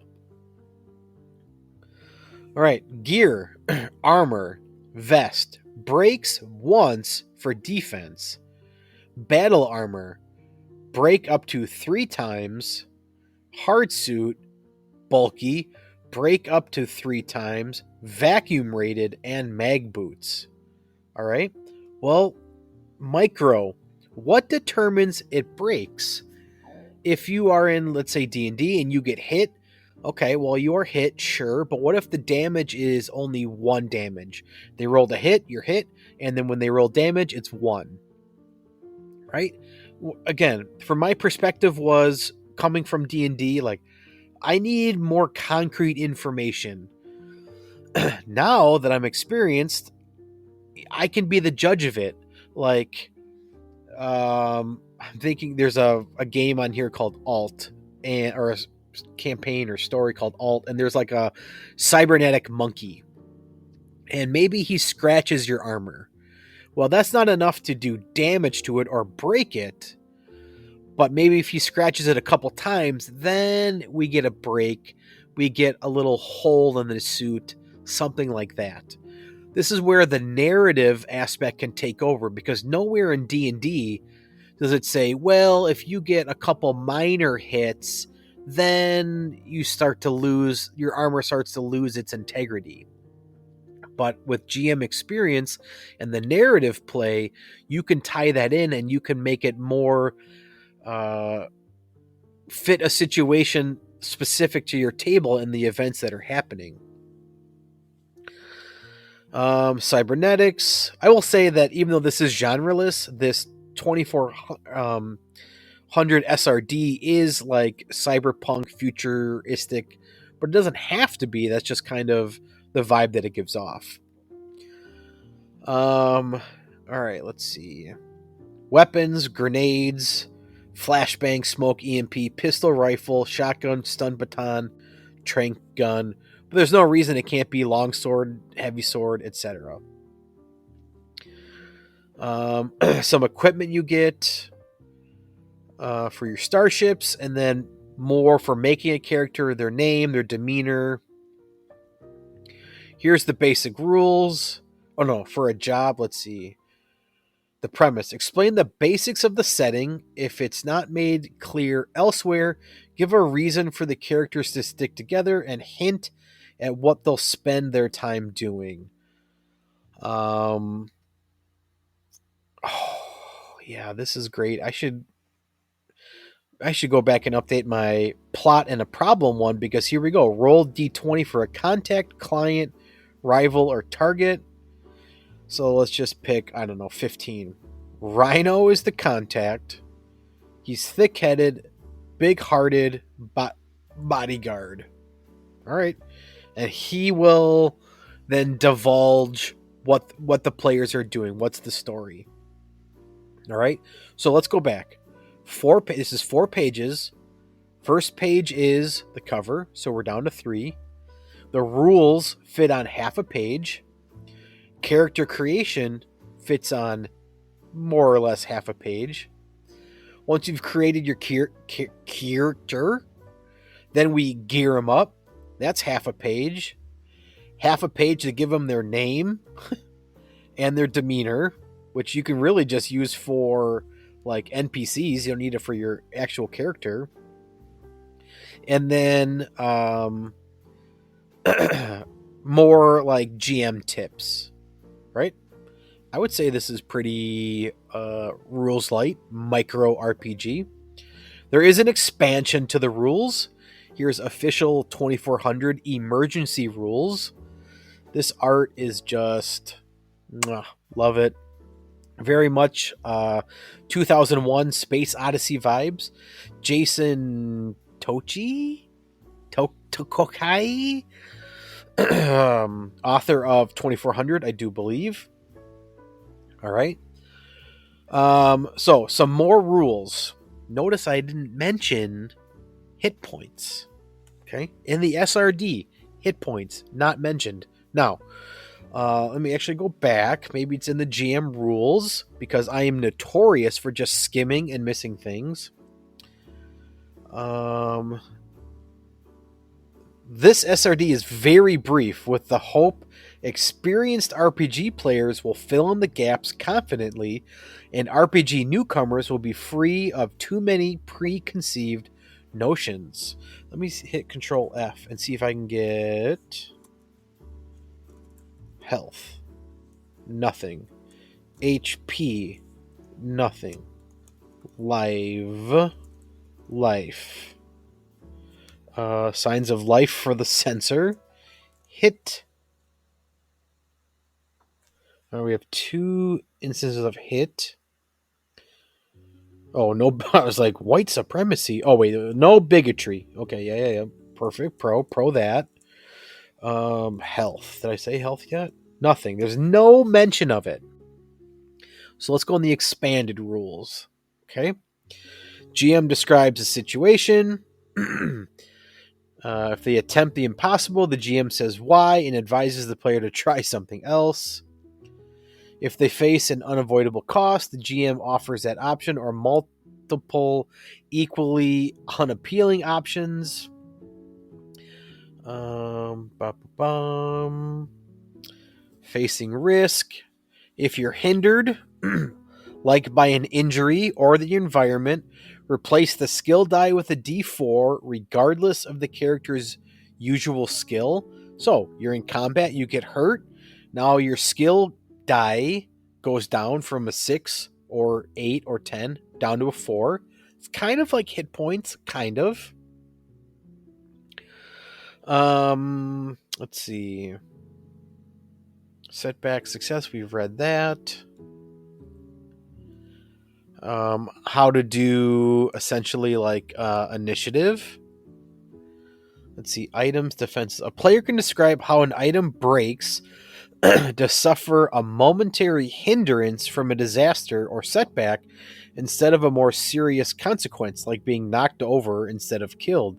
All right, gear, armor, vest, breaks once for defense. Battle armor, break up to 3 times. Hard suit, bulky, break up to 3 times. Vacuum rated, and mag boots. All right, well, micro, what determines it breaks? If you are in, let's say, D&D and you get hit, okay, well, you are hit, sure, but what if the damage is only 1 damage? They rolled a hit, you're hit, and then when they roll damage, it's 1. Right? Again, from my perspective was coming from D&D, like, I need more concrete information. Now that I'm experienced, I can be the judge of it. Like, I'm thinking there's a game on here called Alt, or a campaign or story called Alt, and there's like a cybernetic monkey, and maybe he scratches your armor. Well, that's not enough to do damage to it or break it, but maybe if he scratches it a couple times, then we get a break, we get a little hole in the suit, something like that. This is where the narrative aspect can take over, because nowhere in D&D does it say, well, if you get a couple minor hits, then you start to lose, your armor starts to lose its integrity. But with GM experience and the narrative play, you can tie that in and you can make it more fit a situation specific to your table and the events that are happening. Cybernetics. I will say that even though this is genreless, this 2400 SRD is like cyberpunk futuristic, but it doesn't have to be. That's just kind of the vibe that it gives off. All right, let's see. Weapons, grenades, flashbang, smoke, EMP, pistol, rifle, shotgun, stun baton, trank gun. But there's no reason it can't be longsword, heavy sword, etc. Some equipment you get for your starships, and then more for making a character, their name, their demeanor. Here's the basic rules. Oh no, for a job, let's see. The premise. Explain the basics of the setting. If it's not made clear elsewhere, give a reason for the characters to stick together and hint at what they'll spend their time doing. Oh, yeah, this is great. I should go back and update my plot and a problem one, because here we go. Roll d20 for a contact, client, rival, or target. So let's just pick, I don't know, 15. Rhino is the contact. He's thick-headed, big-hearted bodyguard. All right. And he will then divulge what the players are doing. What's the story? All right. So let's go back. This is 4 pages. First page is the cover, so we're down to 3. The rules fit on half a page. Character creation fits on more or less half a page. Once you've created your character, then we gear them up. That's half a page. Half a page to give them their name and their demeanor, which you can really just use for like NPCs. You don't need it for your actual character. And then more like GM tips, right? I would say this is pretty rules light, micro RPG. There is an expansion to the rules. Here's official 2400 emergency rules. This art is just love it. Very much 2001 Space Odyssey vibes. Jason Tokai, author of 2400, I do believe. All right. So some more rules. Notice I didn't mention hit points. Okay. In the SRD, hit points not mentioned. Now, let me actually go back. Maybe it's in the GM rules, because I am notorious for just skimming and missing things. This SRD is very brief, with the hope experienced RPG players will fill in the gaps confidently, and RPG newcomers will be free of too many preconceived notions. Let me hit Control F and see if I can get health. Nothing. HP. Nothing. Life. Signs of life for the sensor. Hit. We have 2 instances of hit. Oh, no. I was like, white supremacy. Oh, wait. No bigotry. Okay, yeah. Perfect. Pro that. Health. Did I say health yet? Nothing. There's no mention of it. So let's go in the expanded rules. Okay. GM describes the situation. If they attempt the impossible, the GM says why and advises the player to try something else. If they face an unavoidable cost, the GM offers that option or multiple equally unappealing options. Facing risk. If you're hindered, like by an injury or the environment, replace the skill die with a D4 regardless of the character's usual skill. So, you're in combat, you get hurt. Now your skill die goes down from a 6 or 8 or 10 down to a 4. It's kind of like hit points, kind of. Let's see. Setback, success, we've read that. How to do essentially like initiative. Let's see, items, defenses. A player can describe how an item breaks to suffer a momentary hindrance from a disaster or setback instead of a more serious consequence, like being knocked over instead of killed.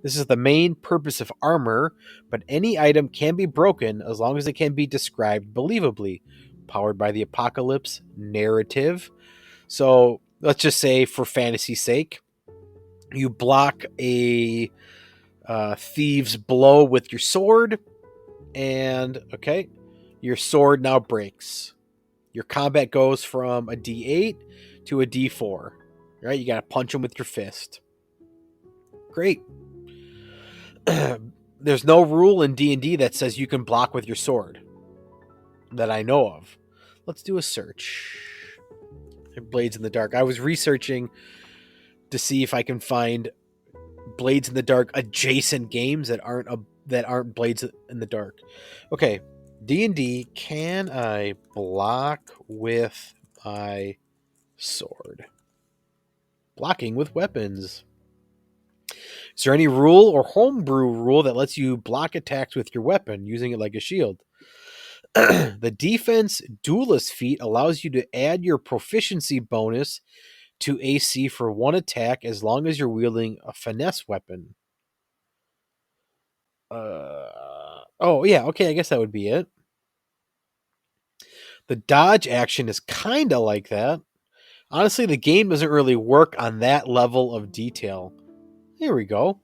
This is the main purpose of armor, but any item can be broken as long as it can be described believably. Powered by the apocalypse narrative. So let's just say, for fantasy's sake, you block a thieves' blow with your sword, and okay, your sword now breaks. Your combat goes from a D8 to a D4. Right? You got to punch them with your fist. Great. There's no rule in D&D that says you can block with your sword that I know of. Let's do a search. Blades in the Dark. I was researching to see if I can find Blades in the Dark adjacent games that aren't Blades in the Dark. Okay, D&D, can I block with my sword? Blocking with weapons. Is there any rule or homebrew rule that lets you block attacks with your weapon, using it like a shield? The defense duelist feat allows you to add your proficiency bonus to AC for one attack as long as you're wielding a finesse weapon. Oh, yeah, okay, I guess that would be it. The dodge action is kind of like that. Honestly, the game doesn't really work on that level of detail. Here we go.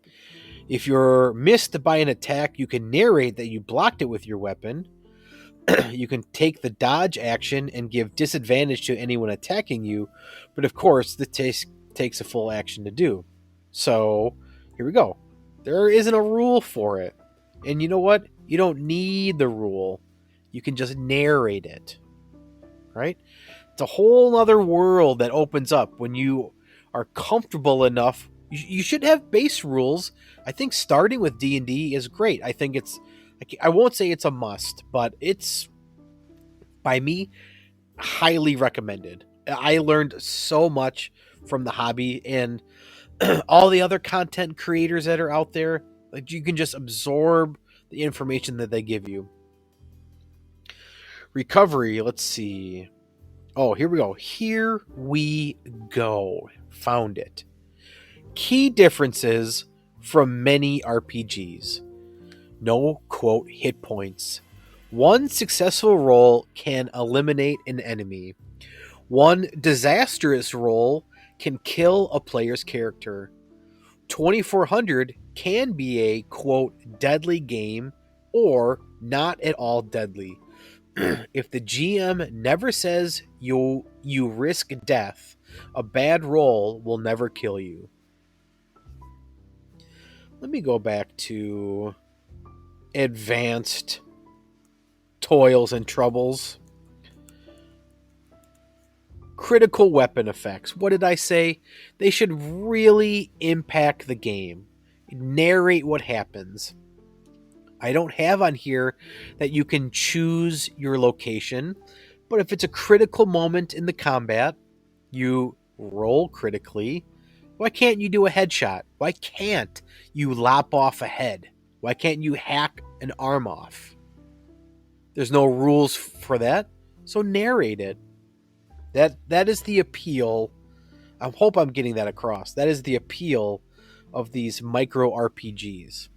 If you're missed by an attack, you can narrate that you blocked it with your weapon. You can take the dodge action and give disadvantage to anyone attacking you, but of course, this takes a full action to do. So, here we go. There isn't a rule for it. And you know what? You don't need the rule. You can just narrate it. Right? It's a whole other world that opens up when you are comfortable enough. You should have base rules. I think starting with D&D is great. I think I won't say it's a must, but it's, by me, highly recommended. I learned so much from the hobby, and all the other content creators that are out there. Like, you can just absorb the information that they give you. Recovery, let's see. Oh, here we go. Here we go. Found it. Key differences from many RPGs. No, quote, hit points. One successful roll can eliminate an enemy. One disastrous roll can kill a player's character. 2400 can be a, quote, deadly game or not at all deadly. If the GM never says you risk death, a bad roll will never kill you. Let me go back to advanced toils and troubles. Critical weapon effects. What did I say? They should really impact the game. Narrate what happens. I don't have on here that you can choose your location, but if it's a critical moment in the combat, you roll critically. Why can't you do a headshot? Why can't you lop off a head? Why can't you hack an arm off? There's no rules for that, so narrate it. That is the appeal. I hope I'm getting that across. That is the appeal of these micro RPGs.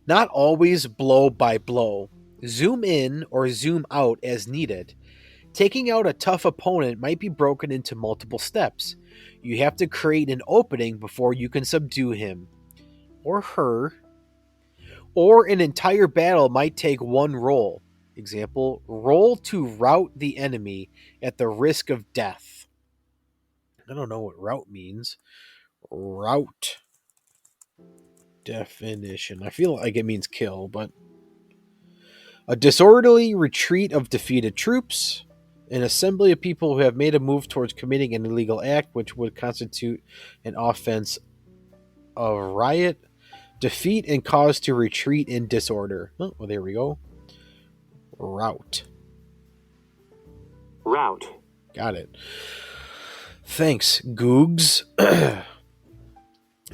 Not always blow by blow. Zoom in or zoom out as needed. Taking out a tough opponent might be broken into multiple steps. You have to create an opening before you can subdue him or her. Or an entire battle might take one roll. Example, roll to rout the enemy at the risk of death. I don't know what rout means. Rout. Definition. I feel like it means kill, but a disorderly retreat of defeated troops, an assembly of people who have made a move towards committing an illegal act which would constitute an offense of riot, defeat and cause to retreat in disorder. Oh, well, there we go. Route. Route. Got it. Thanks, Googs.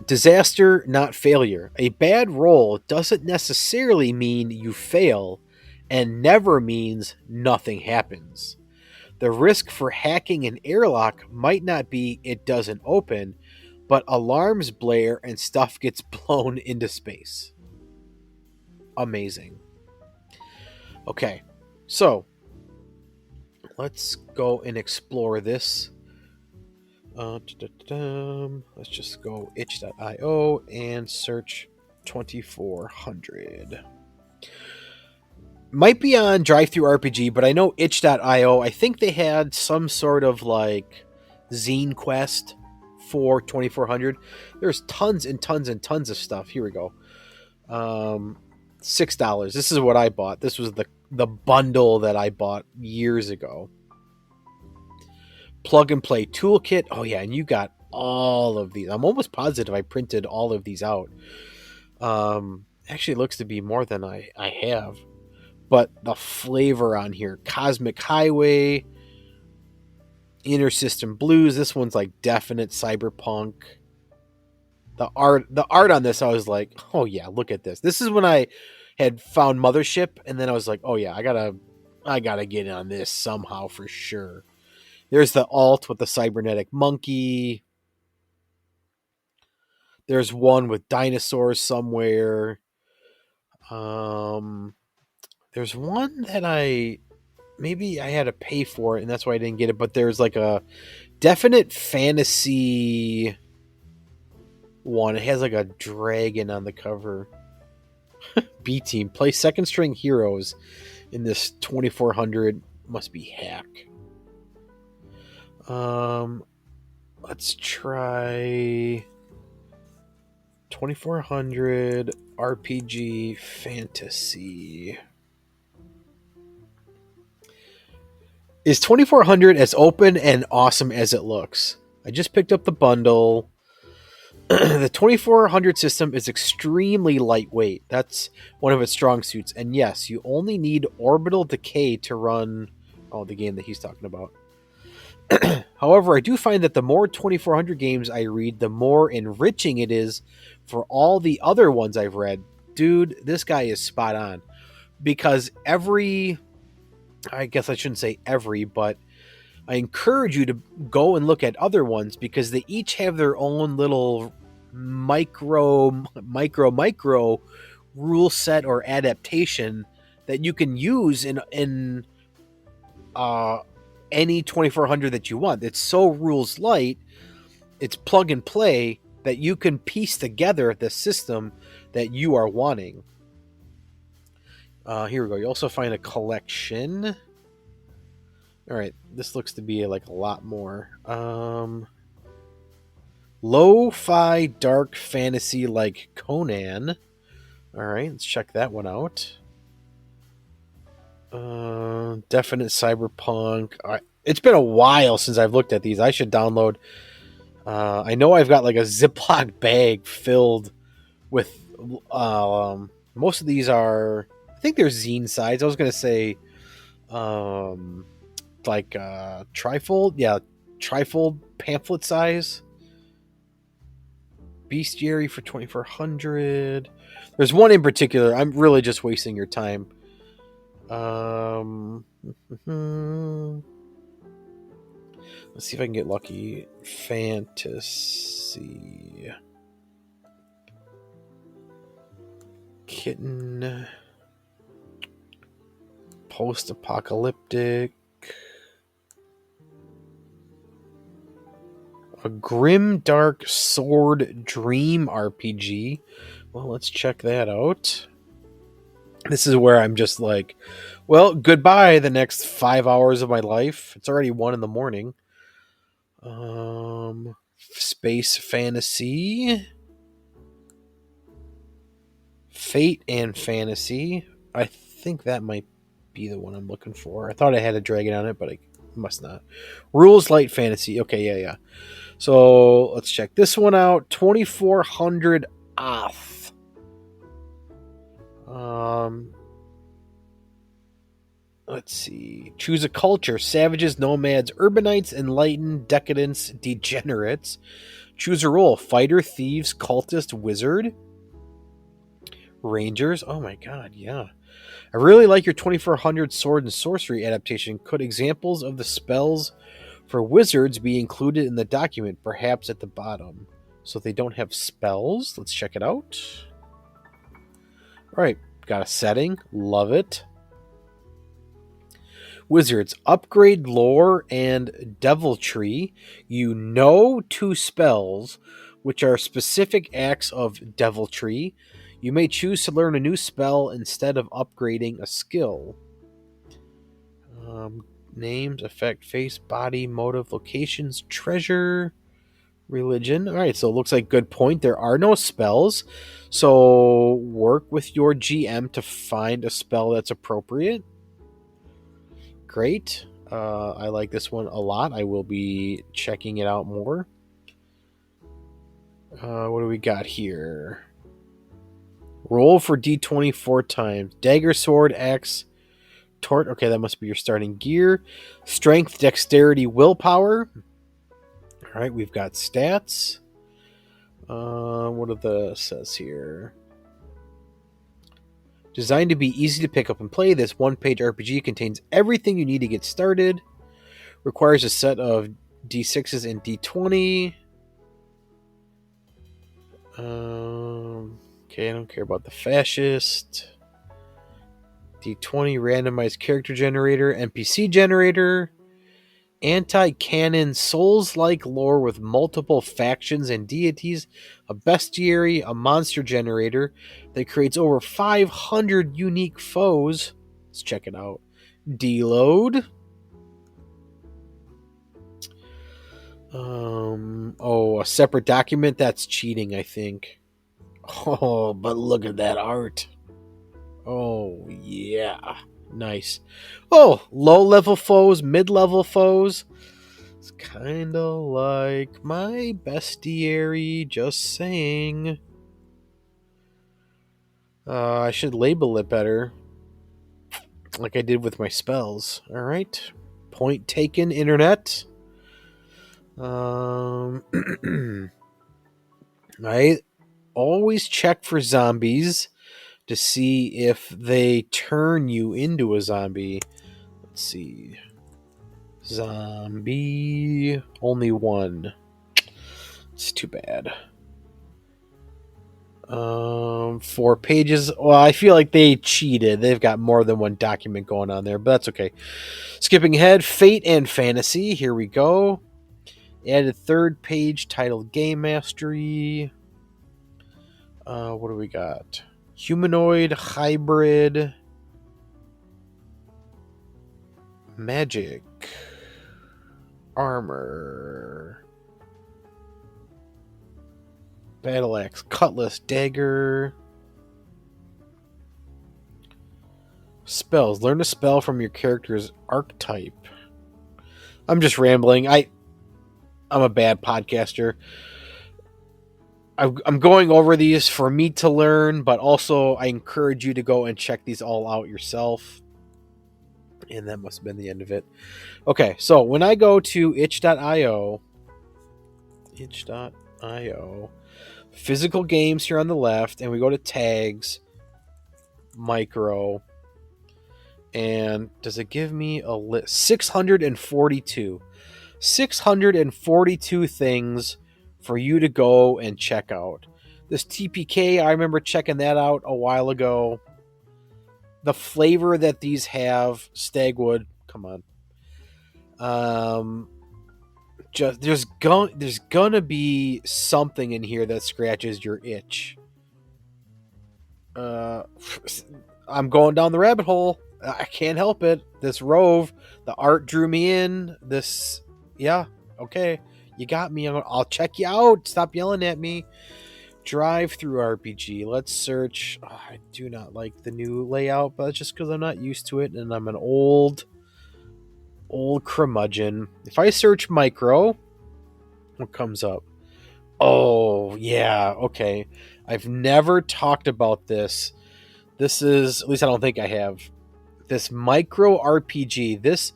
Disaster, not failure. A bad roll doesn't necessarily mean you fail, and never means nothing happens. The risk for hacking an airlock might not be it doesn't open, but alarms blare and stuff gets blown into space. Amazing. Okay, so let's go and explore this. Let's just go itch.io and search 2400. Might be on DriveThruRPG, but I know itch.io, I think they had some sort of like zine quest for 2400. There's tons and tons and tons of stuff. Here we go. $6. This is what I bought. This was the bundle that I bought years ago. Plug and play toolkit. Oh yeah, and you got all of these. I'm almost positive I printed all of these out. Actually, it looks to be more than I have. But the flavor on here: Cosmic Highway, Inner System Blues. This one's like definite cyberpunk. The art on this, I was like, oh yeah, look at this. This is when I had found Mothership, and then I was like, oh yeah, I gotta get in on this somehow for sure. There's the alt with the cybernetic monkey. There's one with dinosaurs somewhere. There's one that maybe I had to pay for it, and that's why I didn't get it. But there's like a definite fantasy one. It has like a dragon on the cover. B Team, play second string heroes in this 2400. Must be hack. Let's try 2400 RPG fantasy. Is 2400 as open and awesome as it looks? I just picked up the bundle. The 2400 system is extremely lightweight. That's one of its strong suits. And yes, you only need Orbital Decay to run the game that he's talking about. However, I do find that the more 2400 games I read, the more enriching it is for all the other ones I've read. Dude, this guy is spot on. Because I guess I shouldn't say every, but I encourage you to go and look at other ones because they each have their own little micro rule set or adaptation that you can use in any 2400 that you want. It's so rules light, it's plug and play that you can piece together the system that you are wanting. Here we go. You also find a collection. All right, this looks to be like a lot more. Lo-fi dark fantasy like Conan. All right, let's check that one out. Definite cyberpunk. It's been a while since I've looked at these. I should download. I know I've got like a Ziploc bag filled with. Most of these are. I think they're zine size. I was gonna say, like trifold. Yeah, trifold pamphlet size. Bestiary for 2400. There's one in particular. I'm really just wasting your time. Let's see if I can get lucky. Fantasy. Kitten. Post-apocalyptic. A grim dark sword dream RPG. Well, let's check that out. This is where I'm just like, well, goodbye the next 5 hours of my life. It's already 1 a.m. Space fantasy. Fate and fantasy. I think that might be the one I'm looking for. I thought I had a dragon on it, but I must not. Rules light fantasy. Okay, yeah. So let's check this one out. 2400 off. Let's see. Choose a culture. Savages, nomads, urbanites, enlightened, decadents, degenerates. Choose a role. Fighter, thieves, cultist, wizard. Rangers. Oh my god, yeah. I really like your 2400 sword and sorcery adaptation. Could examples of the spells for wizards be included in the document, perhaps at the bottom? So they don't have spells. Let's check it out. All right, got a setting. Love it. Wizards, upgrade lore and deviltry. You know 2 spells, which are specific acts of deviltry. You may choose to learn a new spell instead of upgrading a skill. Names, effect, face, body, motive, locations, treasure, religion. All right, so it looks like good point. There are no spells. So work with your GM to find a spell that's appropriate. Great. I like this one a lot. I will be checking it out more. What do we got here? Roll for D20 4 times. Dagger, sword, axe, tort. Okay, that must be your starting gear. Strength, dexterity, willpower. All right, we've got stats. What are the says here? Designed to be easy to pick up and play, this one-page RPG contains everything you need to get started. Requires a set of D6s and D20. Okay, I don't care about the fascist. D20 randomized character generator, NPC generator. Anti-canon Souls-like lore with multiple factions and deities, a bestiary, a monster generator that creates over 500 unique foes. Let's check it out. Deload. A separate document? That's cheating, I think. Oh, but look at that art. Oh, yeah. Nice. Oh, low-level foes, mid-level foes. It's kind of like my bestiary, just saying. I should label it better. Like I did with my spells. Alright. Point taken, internet. I always check for zombies to see if they turn you into a zombie. Let's see. Zombie. Only 1. It's too bad. 4 pages. Well, I feel like they cheated. They've got more than 1 document going on there, but that's okay. Skipping ahead. Fate and Fantasy. Here we go. Added 3rd page titled Game Mastery. What do we got? Humanoid, hybrid, magic, armor, battle axe, cutlass, dagger, spells. Learn a spell from your character's archetype. I'm just rambling. I'm a bad podcaster. I'm going over these for me to learn, but also I encourage you to go and check these all out yourself. And that must have been the end of it. Okay, so when I go to itch.io, physical games here on the left, and we go to tags, micro, and does it give me a list? 642. 642 things for you to go and check out. This TPK, I remember checking that out a while ago. The flavor that these have, Stagwood, come on. Just there's gonna be something in here that scratches your itch. I'm going down the rabbit hole. I can't help it. This Rove, the art drew me in. Yeah, okay. You got me. I'll check you out. Stop yelling at me. Drive through RPG. Let's search. Oh, I do not like the new layout, but it's just because I'm not used to it, and I'm an old curmudgeon. If I search micro, what comes up? Oh, yeah. Okay. I've never talked about this. This is, at least I don't think I have. this micro RPG.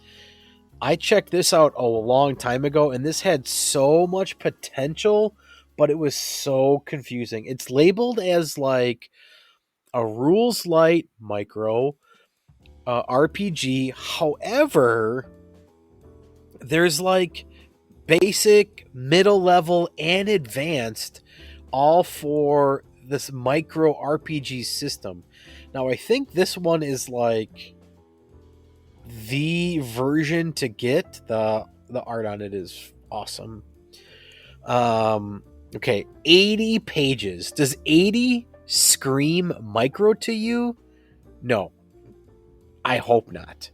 I checked this out a long time ago, and this had so much potential, but it was so confusing. It's labeled as like a rules light micro RPG. However, there's like basic, middle level, and advanced, all for this micro RPG system. Now, I think this one is like the version to get. The art on it is awesome. Okay, 80 pages. Does 80 scream micro to you? No, I hope not.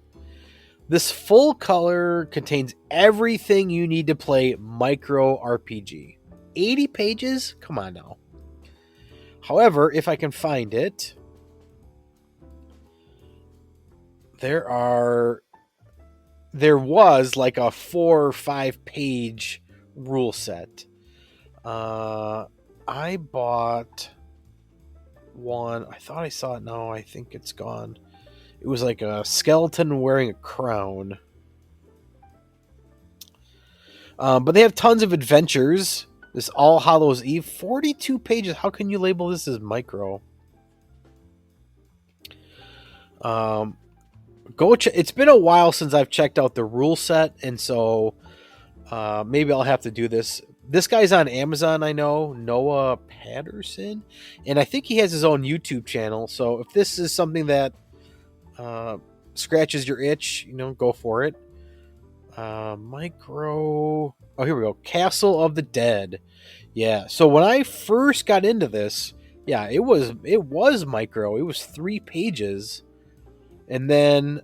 This full color contains everything you need to play micro RPG. 80 pages? Come on now. However, if I can find it, there was like a 4 or 5 page rule set. I bought one. I thought I saw it. No, I think it's gone. It was like a skeleton wearing a crown. But they have tons of adventures. This All Hallows Eve, 42 pages. How can you label this as micro? It's been a while since I've checked out the rule set, and so maybe I'll have to do this. This guy's on Amazon, I know, Noah Patterson, and I think he has his own YouTube channel. So if this is something that scratches your itch, go for it. Micro. Oh, here we go. Castle of the Dead. Yeah. So when I first got into this, yeah, it was micro. It was 3 pages, and then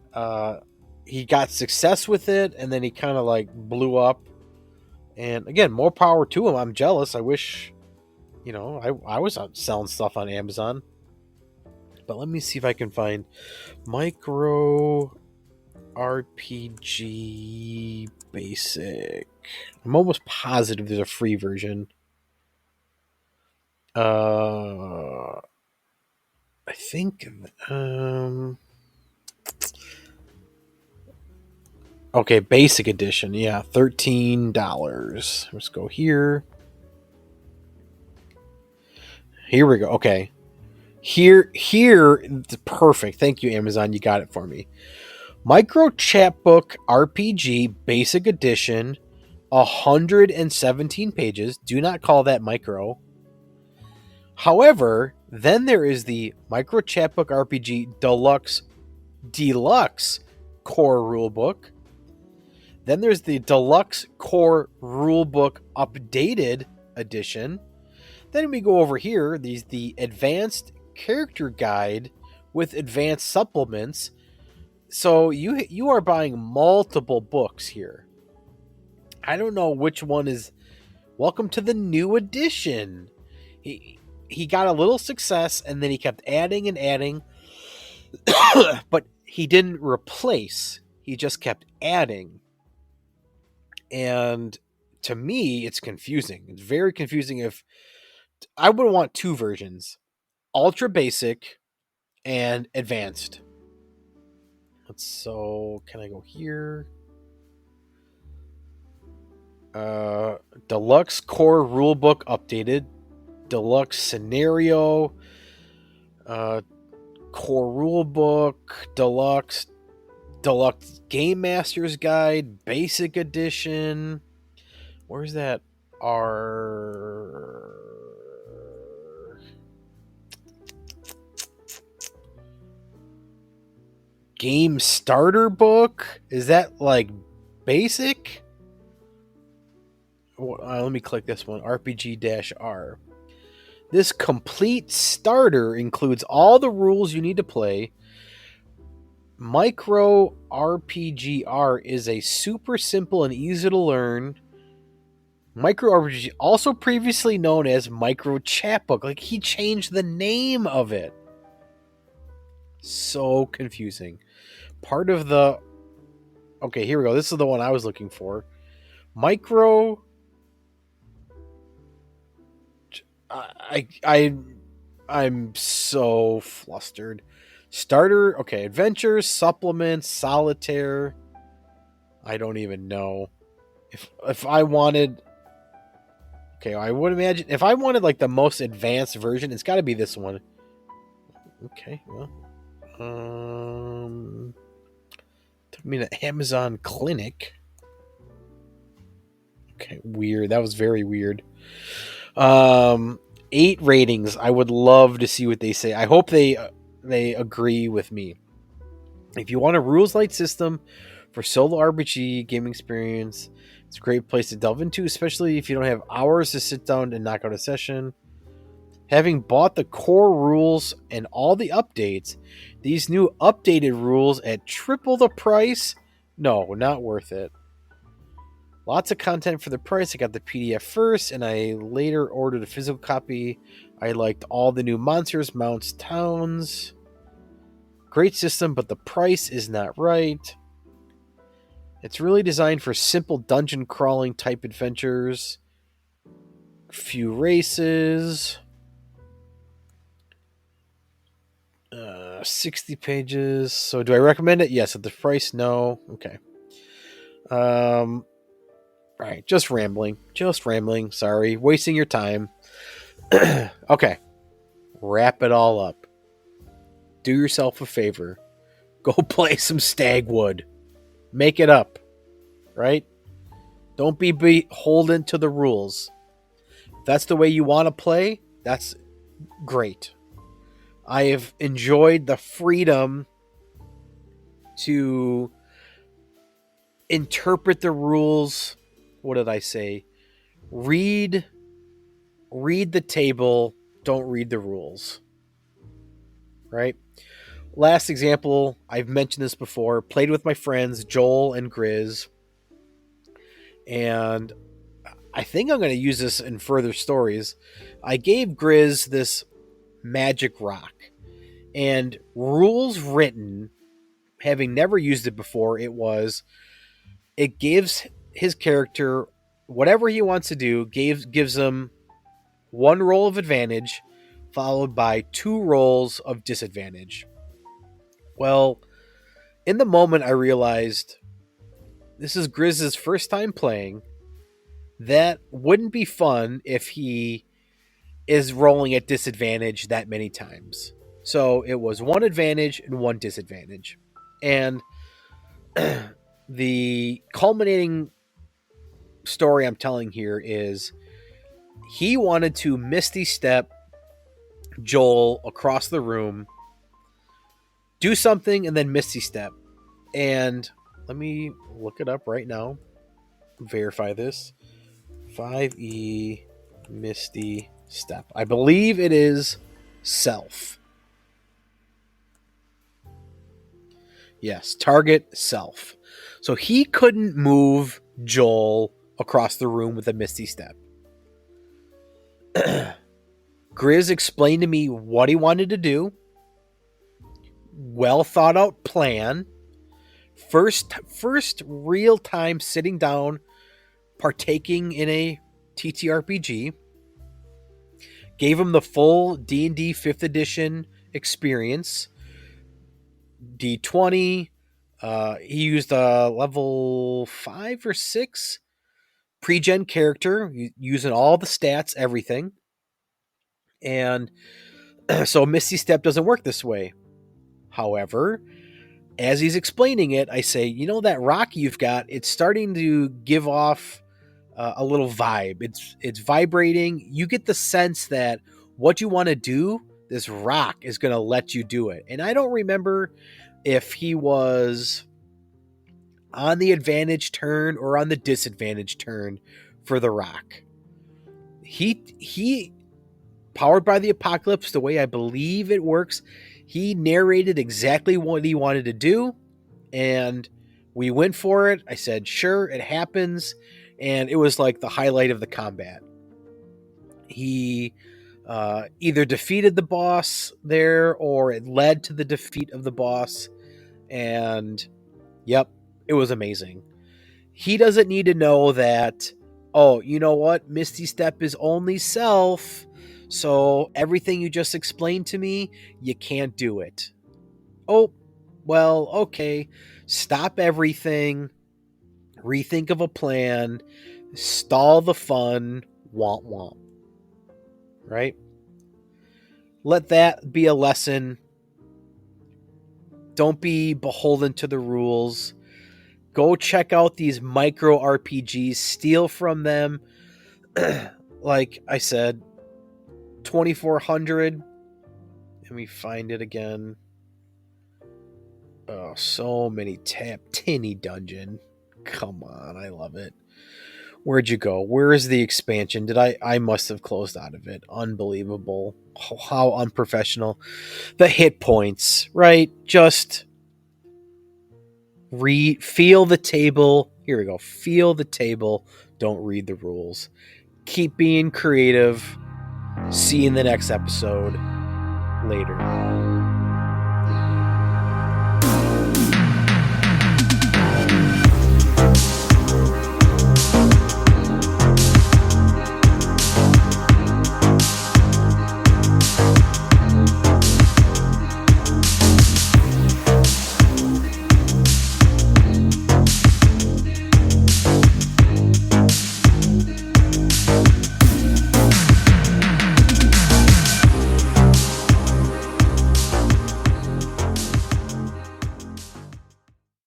he got success with it, and then he kind of like blew up. And again, more power to him. I'm jealous. I wish, I was out selling stuff on Amazon. But let me see if I can find micro RPG basic. I'm almost positive there's a free version. I think. Okay, basic edition. Yeah, $13. Let's go here. Here we go. Okay. Here, it's perfect. Thank you, Amazon. You got it for me. Micro Chapbook RPG Basic Edition, 117 pages. Do not call that micro. However, then there is the Micro Chapbook RPG Deluxe Core Rulebook. Then there's the Deluxe Core Rulebook Updated Edition. Then we go over here. There's the Advanced Character Guide with advanced supplements. So you are buying multiple books here. I don't know which one is. Welcome to the new edition. He got a little success, and then he kept adding and adding. But he didn't replace. He just kept adding. And to me, it's confusing. It's very confusing. If I would want 2 versions: Ultra Basic and Advanced. So can I go here? Deluxe Core Rulebook Updated, Deluxe Scenario, Core Rulebook, Deluxe Game Master's Guide, Basic Edition. Where's that? Game Starter Book? Is that like basic? Let me click this one. RPG-R. This complete starter includes all the rules you need to play. Micro RPG-R is a super simple and easy to learn micro RPG, also previously known as Micro Chapbook. Like, he changed the name of it. So confusing. Part of the... Okay, here we go. This is the one I was looking for. Micro... I'm so flustered. Starter, okay, adventures, supplements, solitaire. I don't even know. If I wanted, okay, I would imagine if I wanted like the most advanced version, it's got to be this one. Okay, well, took me to Amazon Clinic. Okay, weird. That was very weird. 8 ratings. I would love to see what they say. I hope they agree with me. If you want a rules light system for solo RPG gaming experience, it's a great place to delve into, especially if you don't have hours to sit down and knock out a session. Having bought the core rules and all the updates, these new updated rules at triple the price? No, not worth it. Lots of content for the price. I got the PDF first, and I later ordered a physical copy. I liked all the new monsters, mounts, towns. Great system, but the price is not right. It's really designed for simple dungeon crawling type adventures. Few races. 60 pages. So do I recommend it? Yes. At the price, no. Okay. All right. Just rambling. Sorry. Wasting your time. Okay. Wrap it all up. Do yourself a favor. Go play some Stagwood. Make it up. Right? Don't be beholden to the rules. If that's the way you want to play, that's great. I have enjoyed the freedom to interpret the rules. What did I say? Read the table, don't read the rules. Right? Last example, I've mentioned this before. Played with my friends, Joel and Grizz. And I think I'm going to use this in further stories. I gave Grizz this magic rock. And rules written, having never used it before, it gives his character whatever he wants to do, gives him 1 roll of advantage, followed by 2 rolls of disadvantage. Well, in the moment I realized this is Grizz's first time playing. That wouldn't be fun if he is rolling at disadvantage that many times. So it was 1 advantage and 1 disadvantage. And the culminating story I'm telling here is he wanted to Misty Step Joel across the room, do something, and then Misty Step. And let me look it up right now. Verify this. 5e Misty Step. I believe it is self. Yes, target self. So he couldn't move Joel across the room with a Misty Step. Grizz explained to me what he wanted to do. Well thought out plan. First real time sitting down, partaking in a TTRPG. Gave him the full D&D 5th edition experience. D20. He used a level 5 or 6 pre-gen character, using all the stats, everything. And so Misty Step doesn't work this way. However, as he's explaining it, I say, that rock you've got, it's starting to give off a little vibe. It's vibrating. You get the sense that what you want to do, this rock is going to let you do it. And I don't remember if he was on the advantage turn or on the disadvantage turn for the rock. He powered by the apocalypse, the way I believe it works, he narrated exactly what he wanted to do, and we went for it. I said, sure, it happens, and it was like the highlight of the combat. He either defeated the boss there, or it led to the defeat of the boss, and yep, it was amazing. He doesn't need to know that, oh, you know what? Misty Step is only self, so everything you just explained to me, you can't do it. Oh, well, okay. Stop everything. Rethink of a plan. Stall the fun. Womp womp. Right? Let that be a lesson. Don't be beholden to the rules. Go check out these micro RPGs. Steal from them. Like I said, 2400. Let me find it again. Oh, so many Tinny Dungeon. Come on, I love it. Where'd you go? Where is the expansion? I must have closed out of it. Unbelievable. How unprofessional. The hit points, right? Just feel the table. Here we go. Feel the table. Don't read the rules. Keep being creative. See you in the next episode. Later.